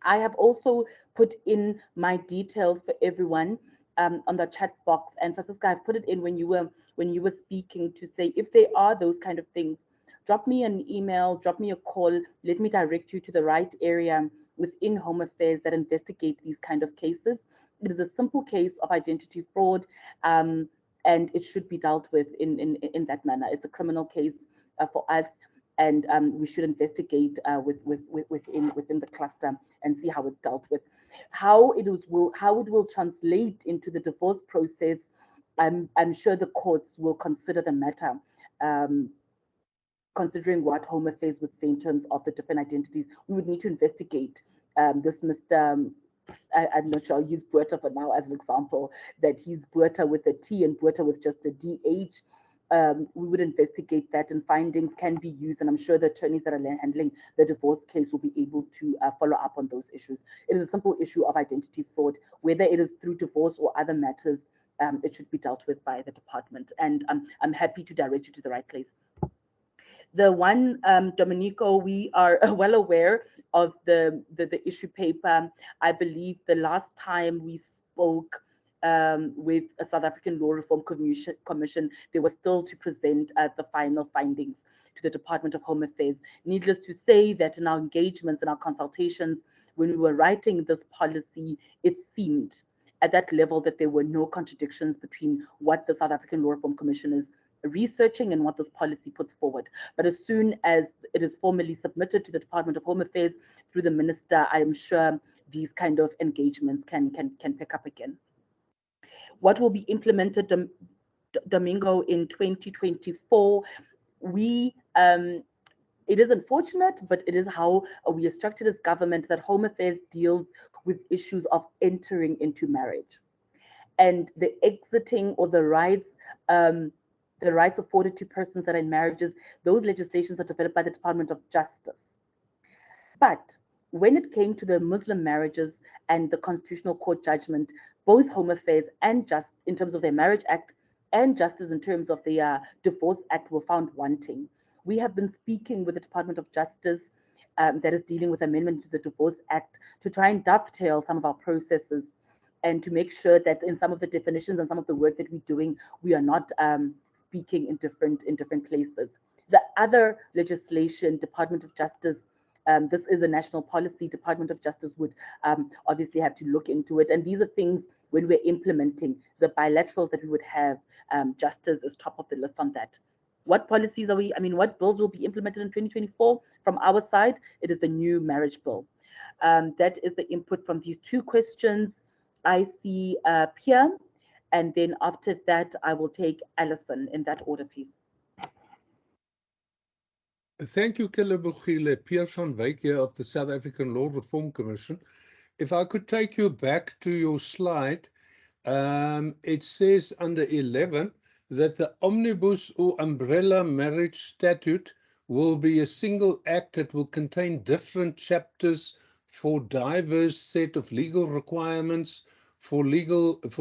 I have also put in my details for everyone on the chat box. And Francisca, I've put it in when you were speaking to say if there are those kind of things, drop me an email, drop me a call, let me direct you to the right area within Home Affairs that investigate these kind of cases. It is a simple case of identity fraud, and it should be dealt with in that manner. It's a criminal case for us, and we should investigate within the cluster and see how it's dealt with. How it will translate into the divorce process, I'm sure the courts will consider the matter. Considering what Home Affairs would say in terms of the different identities, we would need to investigate this Mr. I'm not sure, I'll use Buerta for now as an example, that he's Buerta with a T and Buerta with just a DH. We would investigate that, and findings can be used, and I'm sure the attorneys that are handling the divorce case will be able to follow up on those issues. It is a simple issue of identity fraud, whether it is through divorce or other matters. It should be dealt with by the department, and I'm happy to direct you to the right place. The one, Domenico, we are well aware of the issue paper. I believe the last time we spoke with a South African Law Reform Commission, they were still to present the final findings to the Department of Home Affairs. Needless to say that in our engagements and our consultations, when we were writing this policy, it seemed at that level that there were no contradictions between what the South African Law Reform Commission is researching and what this policy puts forward. But as soon as it is formally submitted to the Department of Home Affairs through the minister, I am sure these kind of engagements can pick up again. What will be implemented, Domingo, in 2024? It is unfortunate, but it is how we are structured as government, that Home Affairs deals with issues of entering into marriage and the exiting or the rights afforded to persons that are in marriages. Those legislations are developed by the Department of Justice. But when it came to the Muslim marriages and the Constitutional Court judgment, both Home Affairs and Justice, in terms of their Marriage Act, and Justice in terms of the Divorce Act, were found wanting. We have been speaking with the Department of Justice that is dealing with amendment to the Divorce Act to try and dovetail some of our processes and to make sure that in some of the definitions and some of the work that we're doing, we are not speaking in different places. The other legislation, Department of Justice, this is a national policy. Department of Justice would obviously have to look into it. And these are things when we're implementing the bilaterals that we would have, Justice is top of the list on that. What policies are what bills will be implemented in 2024? From our side, it is the new marriage bill. That is the input from these two questions. I see Pia, and then after that, I will take Alison in that order, please. Thank you, Kelebogile. Pierre van Wyk here of the South African Law Reform Commission. If I could take you back to your slide, it says under 11 that the omnibus or umbrella marriage statute will be a single act that will contain different chapters for diverse set of legal requirements for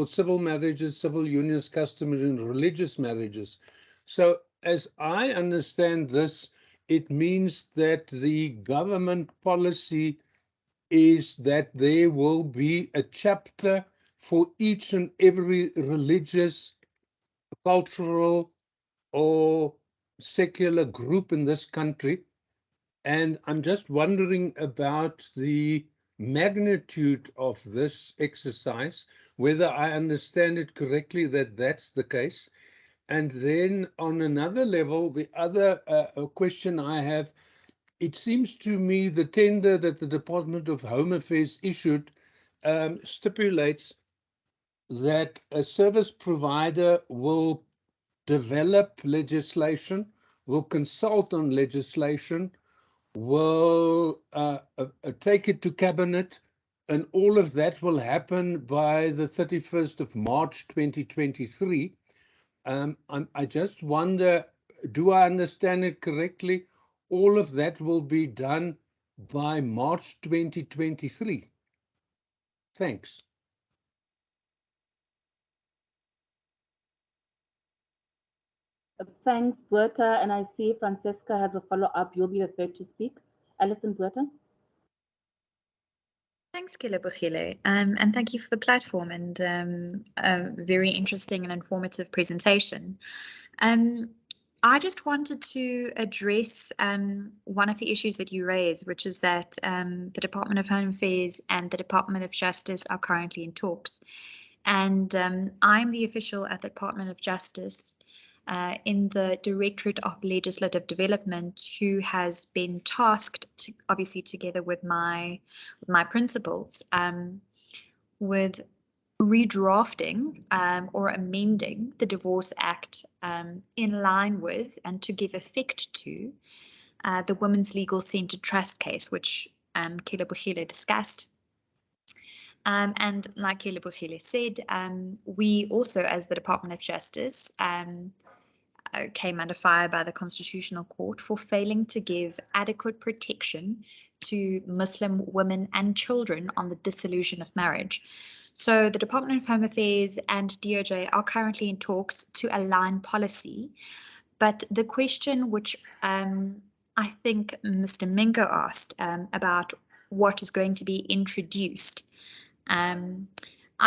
civil marriages, civil unions, customary and religious marriages. So as I understand this, it means that the government policy is that there will be a chapter for each and every religious, cultural, or secular group in this country. And I'm just wondering about the magnitude of this exercise, whether I understand it correctly that that's the case. And then on another level, the other question I have it seems to me the tender that the Department of Home Affairs issued stipulates that a service provider will develop legislation, will consult on legislation, will take it to cabinet, and all of that will happen by the 31st of March 2023. I just wonder, do I understand it correctly? All of that will be done by March 2023. Thanks. Thanks, Berta. And I see Francesca has a follow-up. You'll be the third to speak. Alison, Berta. Thanks, Kilebogile, and thank you for the platform and a very interesting and informative presentation. I just wanted to address one of the issues that you raised, which is that the Department of Home Affairs and the Department of Justice are currently in talks. And I'm the official at the Department of Justice in the Directorate of Legislative Development, who has been tasked, obviously together with my principals, with redrafting or amending the Divorce Act in line with and to give effect to the Women's Legal Centre Trust case, which Kilebogile discussed. And like Kilebogile said, we also, as the Department of Justice, came under fire by the Constitutional Court for failing to give adequate protection to Muslim women and children on the dissolution of marriage. So the Department of Home Affairs and DOJ are currently in talks to align policy. But the question which I think Mr. Mingo asked about what is going to be introduced, I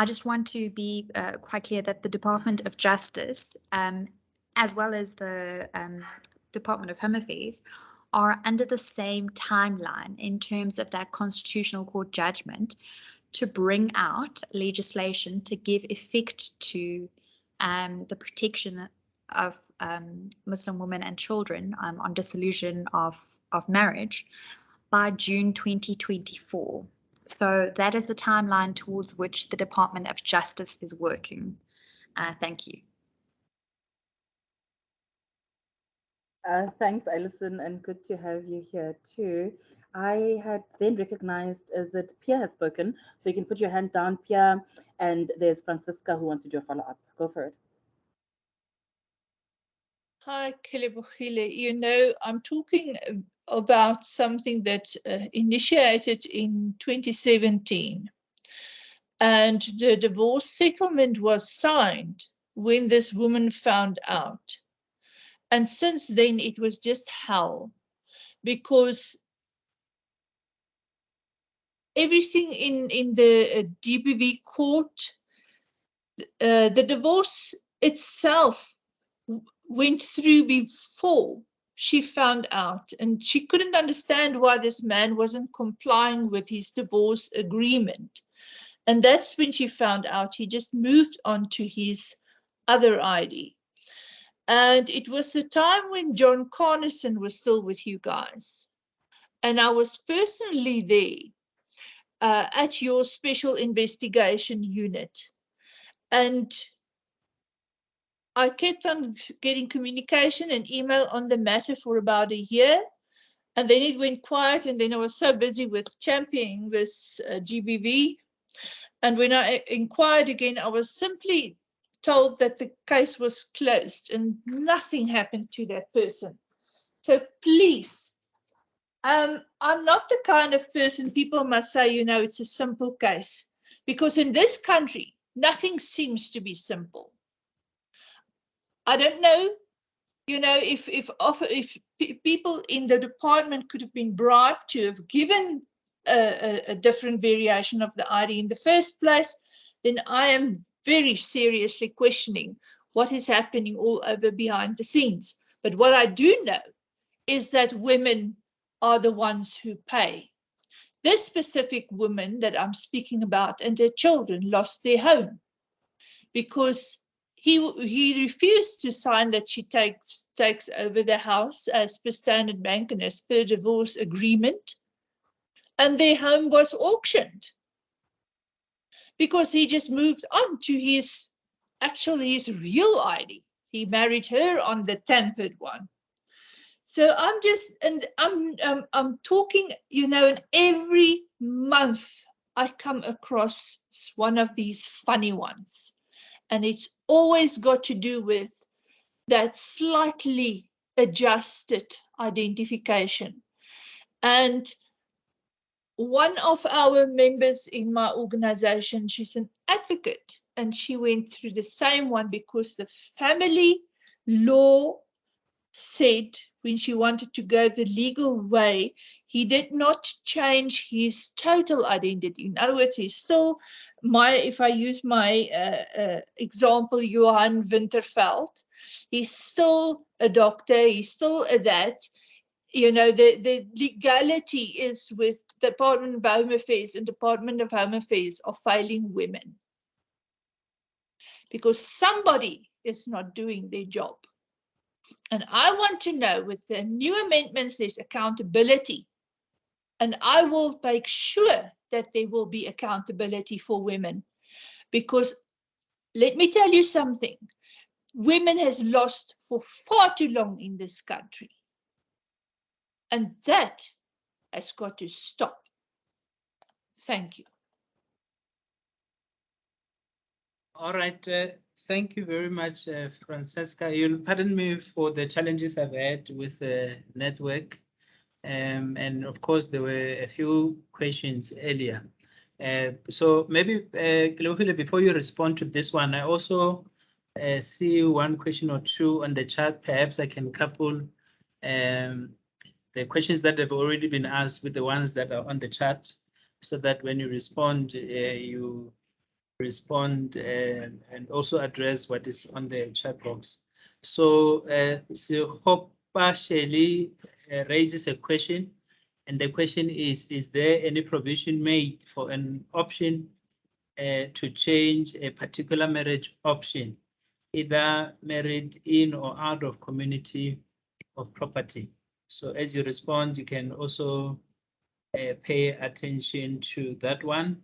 just want to be quite clear that the Department of Justice, as well as the Department of Home Affairs, are under the same timeline in terms of that Constitutional Court judgment to bring out legislation to give effect to the protection of Muslim women and children on dissolution of marriage by June 2024. So that is the timeline towards which the Department of Justice is working. Thank you. Thanks, Alison, and good to have you here too. I had then recognized that Pia has spoken, so you can put your hand down, Pia, and there's Francisca who wants to do a follow-up. Go for it. Hi, Kilebogile. You know, I'm talking about something that initiated in 2017. And the divorce settlement was signed when this woman found out. And since then, it was just hell, because everything in the GBV court, the divorce itself went through before she found out, and she couldn't understand why this man wasn't complying with his divorce agreement. And that's when she found out. He just moved on to his other ID. And it was the time when John Carnison was still with you guys. And I was personally there at your special investigation unit. And I kept on getting communication and email on the matter for about a year. And then it went quiet. And then I was so busy with championing this GBV. And when I inquired again, I was simply told that the case was closed and nothing happened to that person. So please, I'm not the kind of person people must say, you know, it's a simple case, because in this country, nothing seems to be simple. I don't know, you know, if people in the department could have been bribed to have given a different variation of the ID in the first place, then I am very seriously questioning what is happening all over behind the scenes. But what I do know is that women are the ones who pay. This specific woman that I'm speaking about and her children lost their home because he refused to sign that she takes over the house as per Standard Bank and as per divorce agreement. And their home was auctioned because he just moved on to his real ID. He married her on the tampered one. So I'm talking, you know, and every month I come across one of these funny ones. And it's always got to do with that slightly adjusted identification. And one of our members in my organization, she's an advocate, and she went through the same one because the family law said when she wanted to go the legal way, he did not change his total identity. In other words, he's still if I use my example, Johan Winterveld, he's still a doctor, he's still a that. You know, the legality is with the Department of Home Affairs, and Department of Home Affairs are failing women because somebody is not doing their job. And I want to know, with the new amendments, there's accountability. And I will make sure that there will be accountability for women. Because let me tell you something, women has lost for far too long in this country. And that has got to stop. Thank you. All right. Thank you very much, Francesca. You'll pardon me for the challenges I've had with the network. And of course, there were a few questions earlier. So maybe, before you respond to this one, I also see one question or two on the chat. Perhaps I can couple the questions that have already been asked with the ones that are on the chat, so that when you respond, you respond and also address what is on the chat box. So Hopa Shelley raises a question, and the question is there any provision made for an option to change a particular marriage option, either married in or out of community of property? So as you respond, you can also pay attention to that one.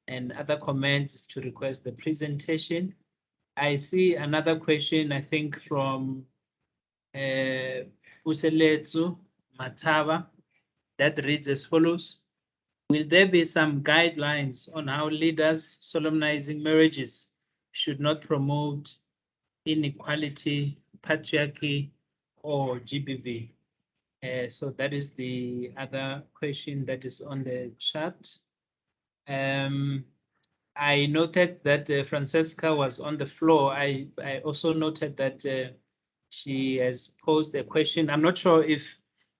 And other comments is to request the presentation. I see another question, I think, from Useletsu Matava, that reads as follows. Will there be some guidelines on how leaders solemnizing marriages should not promote inequality, patriarchy, or GBV? So that is the other question that is on the chat. I noted that Francesca was on the floor. I also noted that she has posed a question. I'm not sure if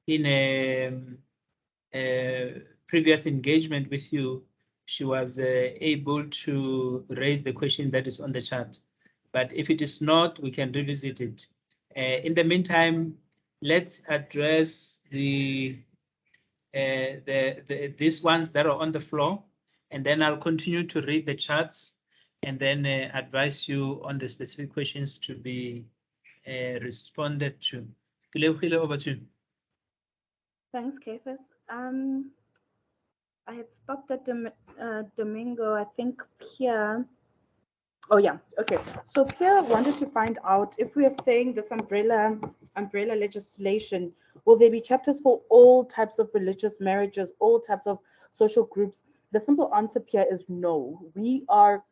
in a previous engagement with you, she was able to raise the question that is on the chat. But if it is not, we can revisit it. In the meantime, let's address these ones that are on the floor, and then I'll continue to read the charts and then advise you on the specific questions to be responded to. Over to you. Thanks, Cephas. I had stopped at Domingo, I think Pierre. Oh yeah, okay. So Pierre wanted to find out if we are saying this umbrella legislation, will there be chapters for all types of religious marriages, all types of social groups? The simple answer, Pierre, is no. We are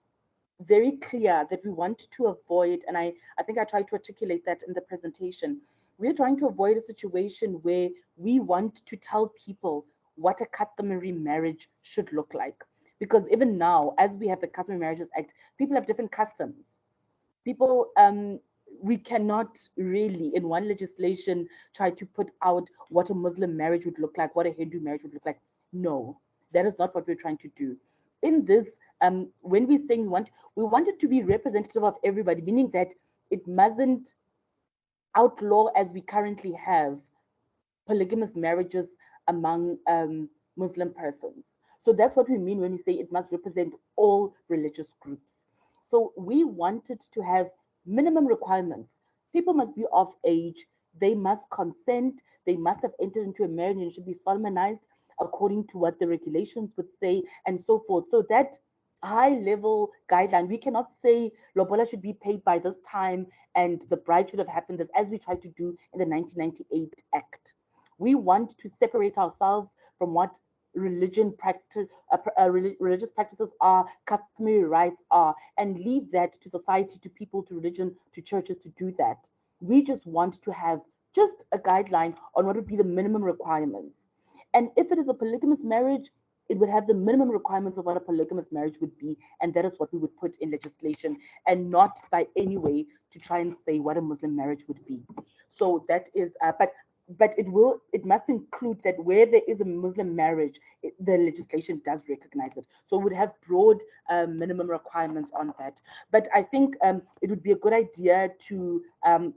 very clear that we want to avoid, and I think I tried to articulate that in the presentation. We're trying to avoid a situation where we want to tell people what a customary marriage should look like. Because even now, as we have the Customary Marriages Act, people have different customs. People, we cannot really, in one legislation, try to put out what a Muslim marriage would look like, what a Hindu marriage would look like. No, that is not what we're trying to do. In this, when we're saying we want it to be representative of everybody, meaning that it mustn't outlaw, as we currently have, polygamous marriages among Muslim persons. So that's what we mean when we say it must represent all religious groups. So we wanted to have Minimum requirements. People must be of age. They must consent. They must have entered into a marriage and it should be solemnized according to what the regulations would say and so forth. So that high level guideline, we cannot say lobola should be paid by this time and the bride should have happened as we tried to do in the 1998 Act. We want to separate ourselves from what religious practices are, customary rights are, and leave that to society, to people, to religion, to churches to do that. We just want to have just a guideline on what would be the minimum requirements. And if it is a polygamous marriage, it would have the minimum requirements of what a polygamous marriage would be, and that is what we would put in legislation, and not by any way to try and say what a Muslim marriage would be. So that is, but it must include that where there is a Muslim marriage, the legislation does recognize it. So it would have broad minimum requirements on that. But I think it would be a good idea to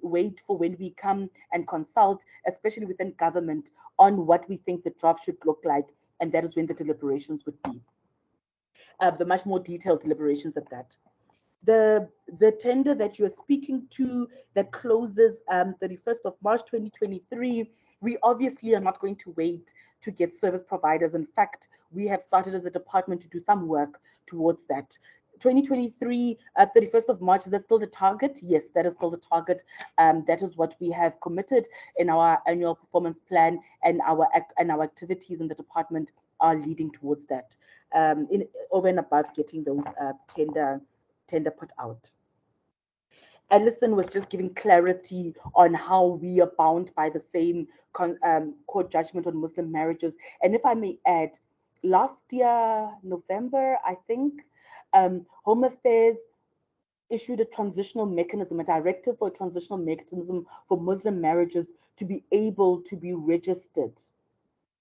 wait for when we come and consult, especially within government, on what we think the draft should look like, and that is when the deliberations would be. The much more detailed deliberations at that. The tender that you're speaking to that closes 31st of March 2023, we obviously are not going to wait to get service providers. In fact, we have started as a department to do some work towards that. 2023, 31st of March, is that still the target? Yes, that is still the target. That is what we have committed in our annual performance plan, and our activities in the department are leading towards that, over and above getting those tender put out. Alison was just giving clarity on how we are bound by the same court judgment on Muslim marriages. And if I may add, last year, November, I think, Home Affairs issued a transitional mechanism, a directive for a transitional mechanism for Muslim marriages to be able to be registered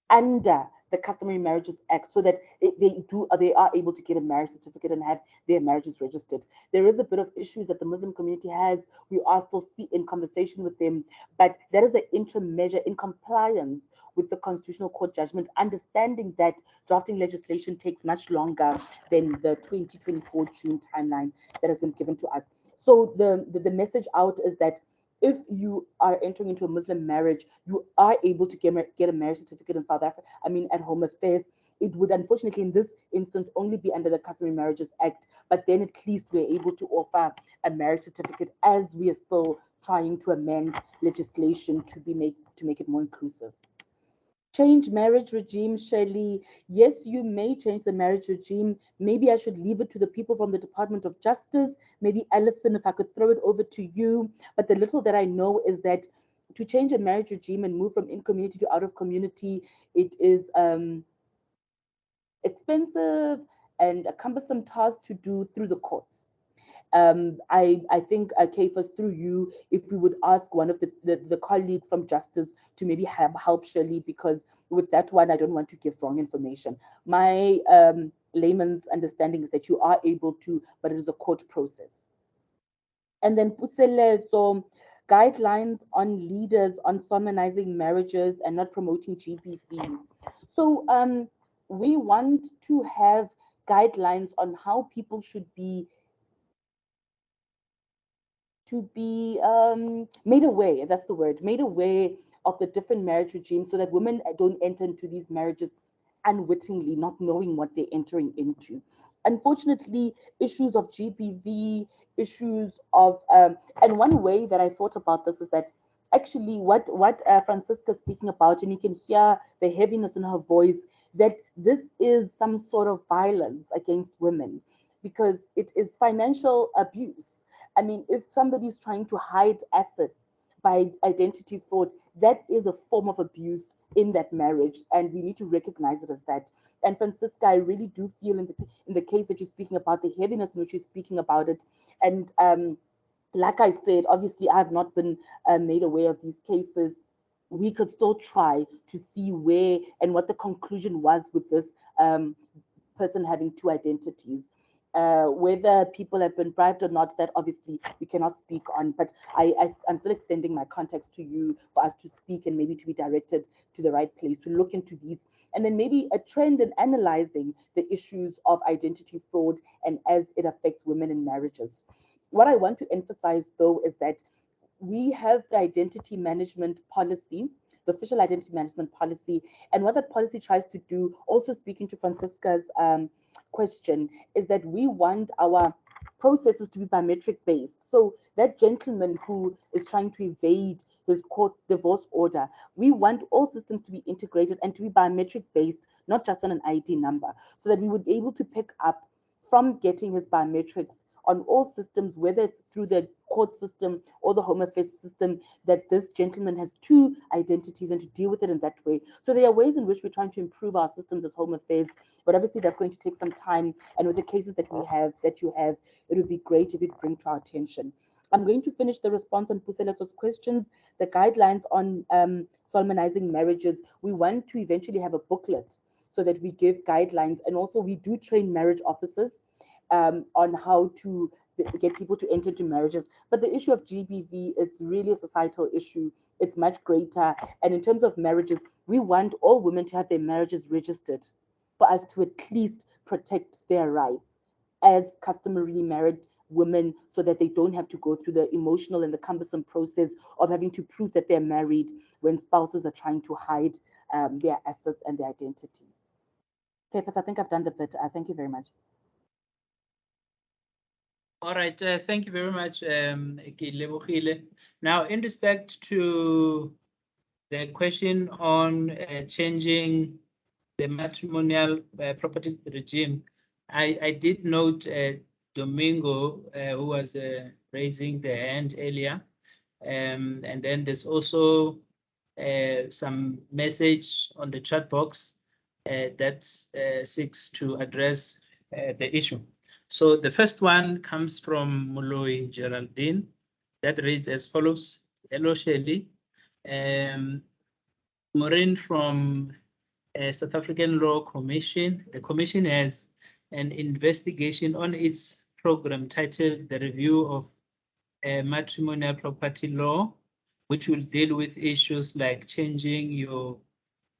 under the Customary Marriages Act, so that they are able to get a marriage certificate and have their marriages registered. There is a bit of issues that the Muslim community has. We are still in conversation with them, but that is the interim measure in compliance with the Constitutional Court judgment, understanding that drafting legislation takes much longer than the 2024 June timeline that has been given to us. So the message out is that if you are entering into a Muslim marriage, you are able to get a marriage certificate in South Africa, at Home Affairs. It would unfortunately in this instance only be under the Customary Marriages Act, but then at least we're able to offer a marriage certificate, as we are still trying to amend legislation to make it more inclusive. Change marriage regime, Shelley. Yes, you may change the marriage regime. Maybe I should leave it to the people from the Department of Justice. Maybe Alison, if I could throw it over to you. But the little that I know is that to change a marriage regime and move from in community to out of community, it is expensive and a cumbersome task to do through the courts. I think, Kafus, through you, if we would ask one of the colleagues from Justice to maybe have help, Shirley, because with that one, I don't want to give wrong information. My layman's understanding is that you are able to, but it is a court process. And then Putselezo, guidelines on leaders on solemnizing marriages and not promoting GBV. So we want to have guidelines on how people should be made aware, that's the word, made aware of the different marriage regimes, so that women don't enter into these marriages unwittingly, not knowing what they're entering into. Unfortunately, issues of GBV, issues of, and one way that I thought about this is that actually what Francisca's speaking about, and you can hear the heaviness in her voice, that this is some sort of violence against women, because it is financial abuse. If somebody is trying to hide assets by identity fraud, that is a form of abuse in that marriage, and we need to recognize it as that. And Francisca, I really do feel in the case that you're speaking about, the heaviness in which you're speaking about it. And like I said, obviously I have not been made aware of these cases. We could still try to see where and what the conclusion was with this person having two identities. Whether people have been bribed or not, that obviously we cannot speak on, but I'm still extending my contacts to you for us to speak and maybe to be directed to the right place to look into these, and then maybe a trend in analyzing the issues of identity fraud and as it affects women in marriages. What I want to emphasize, though, is that we have the identity management policy, the official identity management policy, and what that policy tries to do, also speaking to Francisca's question, is that we want our processes to be biometric based. So that gentleman who is trying to evade his court divorce order, we want all systems to be integrated and to be biometric based, not just on an ID number, so that we would be able to pick up from getting his biometrics on all systems, whether it's through the court system or the Home Affairs system, that this gentleman has two identities and to deal with it in that way. So there are ways in which we're trying to improve our systems as Home Affairs, but obviously that's going to take some time. And with the cases that we have, that you have, it would be great if it bring to our attention. I'm going to finish the response on Puseleto's questions, the guidelines on solemnizing marriages. We want to eventually have a booklet so that we give guidelines, and also we do train marriage officers on how to get people to enter into marriages. But the issue of GBV, it's really a societal issue. It's much greater. And in terms of marriages, we want all women to have their marriages registered for us to at least protect their rights as customarily married women, so that they don't have to go through the emotional and the cumbersome process of having to prove that they're married when spouses are trying to hide their assets and their identity. Okay, I think I've done the bit. Thank you very much. All right, thank you very much, Lebogile. Now, in respect to the question on changing the matrimonial property regime, I did note Domingo, who was raising the hand earlier, and then there's also some message on the chat box that seeks to address the issue. So the first one comes from Moloi Geraldine, that reads as follows. Hello, Shelley. Maureen from South African Law Commission. The Commission has an investigation on its program titled The Review of Matrimonial Property Law, which will deal with issues like changing your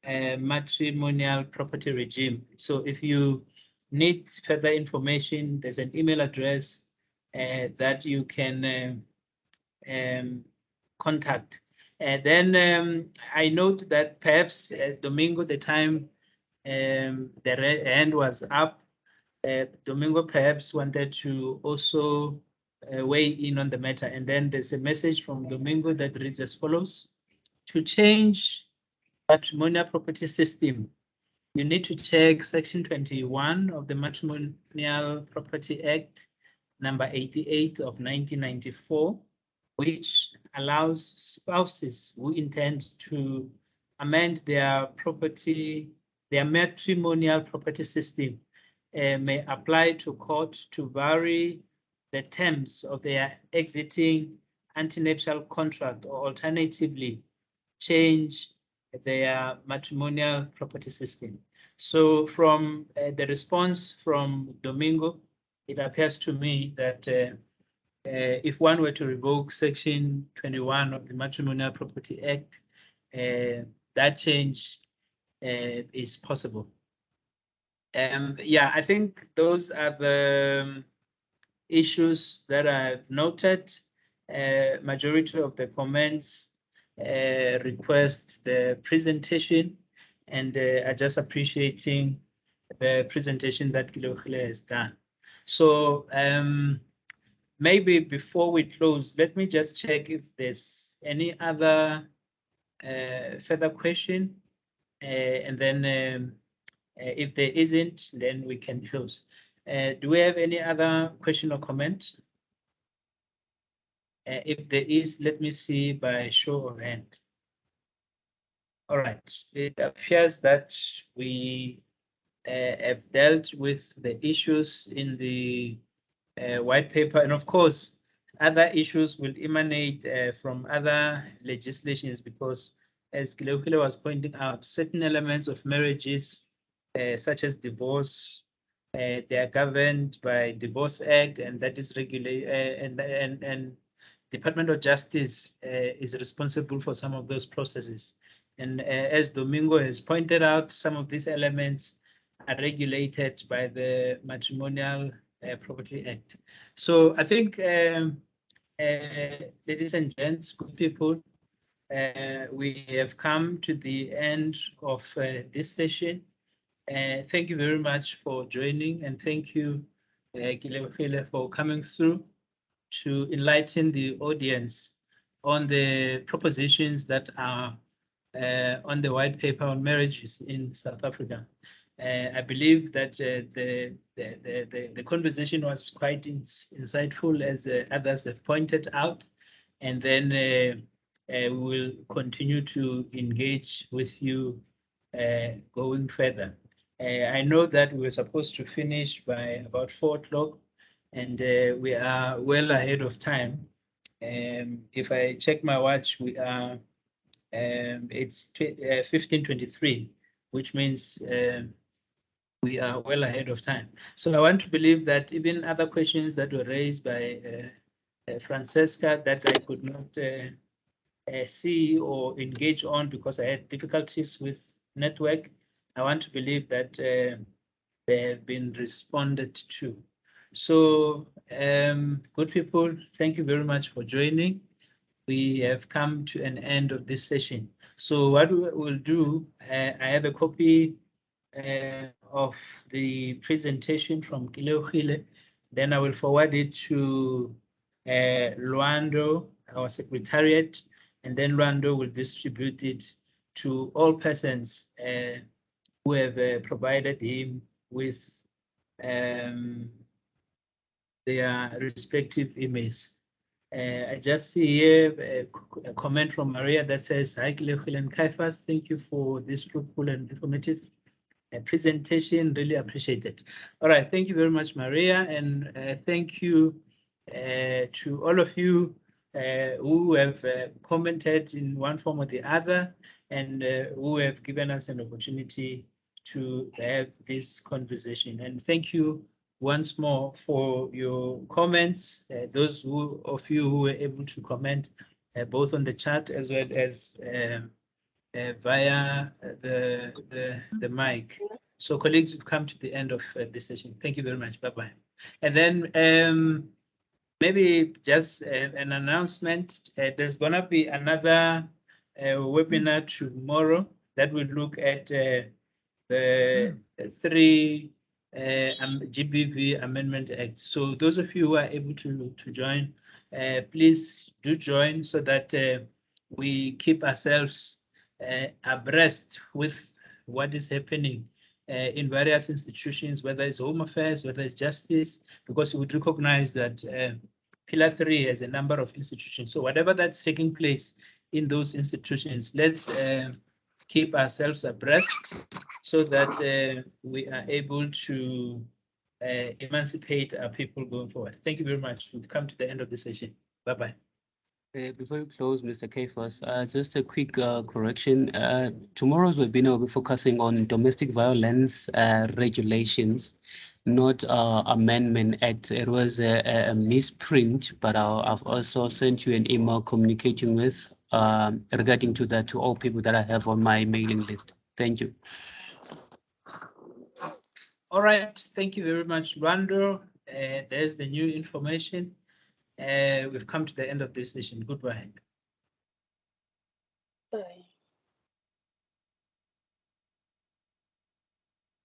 matrimonial property regime. So if you need further information, there's an email address that you can contact. And then I note that perhaps Domingo, the time the hand was up, Domingo perhaps wanted to also weigh in on the matter. And then there's a message from Domingo that reads as follows. To change matrimonial property system, you need to check Section 21 of the Matrimonial Property Act, number 88 of 1994, which allows spouses who intend to amend their matrimonial property system may apply to court to vary the terms of their exiting antenuptial contract, or alternatively change their matrimonial property system. So from the response from Domingo, it appears to me that if one were to revoke Section 21 of the Matrimonial Property Act, that change is possible. Yeah, I think those are the issues that I've noted. Majority of the comments request the presentation, and are just appreciating the presentation that Kilogile has done. So maybe before we close, let me just check if there's any other further question, and then if there isn't, then we can close. Do we have any other question or comment? If there is, let me see by show of hand. All right, it appears that we have dealt with the issues in the white paper, and of course, other issues will emanate from other legislations, because as Kilokile was pointing out, certain elements of marriages, such as divorce, they are governed by Divorce Act, and that is regulated, and Department of Justice is responsible for some of those processes. And as Domingo has pointed out, some of these elements are regulated by the Matrimonial Property Act. So I think, ladies and gents, good people, we have come to the end of this session. Thank you very much for joining, and thank you, Gilebogile, for coming through to enlighten the audience on the propositions that are on the white paper on marriages in South Africa. I believe that the conversation was quite insightful, as others have pointed out, and then we will continue to engage with you going further. I know that we were supposed to finish by about 4 o'clock, and we are well ahead of time. If I check my watch, we are it's 15:23, which means we are well ahead of time. So I want to believe that even other questions that were raised by Francesca that I could not see or engage on because I had difficulties with network, I want to believe that they have been responded to. So good people, thank you very much for joining. We have come to an end of this session. So what we will do, I have a copy of the presentation from Gilebogile. Then I will forward it to Luando, our secretariat, and then Luando will distribute it to all persons who have provided him with their respective emails. I just see here a comment from Maria that says, "Hi, Gilebogile and Caiphas, thank you for this fruitful and informative presentation, really appreciated." All right, thank you very much, Maria, and thank you to all of you who have commented in one form or the other, and who have given us an opportunity to have this conversation. And thank you once more for your comments, those of you who were able to comment both on the chat as well as via the mic. So colleagues, we've come to the end of this session. Thank you very much. Bye-bye. And then maybe just an announcement. There's going to be another webinar tomorrow that will look at the 3 GBV Amendment Act. So those of you who are able to join, please do join so that we keep ourselves abreast with what is happening in various institutions, whether it's Home Affairs, whether it's Justice, because we would recognize that Pillar 3 has a number of institutions. So whatever that's taking place in those institutions, let's keep ourselves abreast so that we are able to emancipate our people going forward. Thank you very much. We've come to the end of the session. Bye-bye. Before you close, Mr. Caiphas, just a quick correction. Tomorrow's webinar will be focusing on domestic violence regulations, not Amendment Act. It was a misprint, but I've also sent you an email communicating with regarding to that to all people that I have on my mailing list. Thank you. All right. Thank you very much, Rando. There's the new information. We've come to the end of this session. Goodbye. Bye.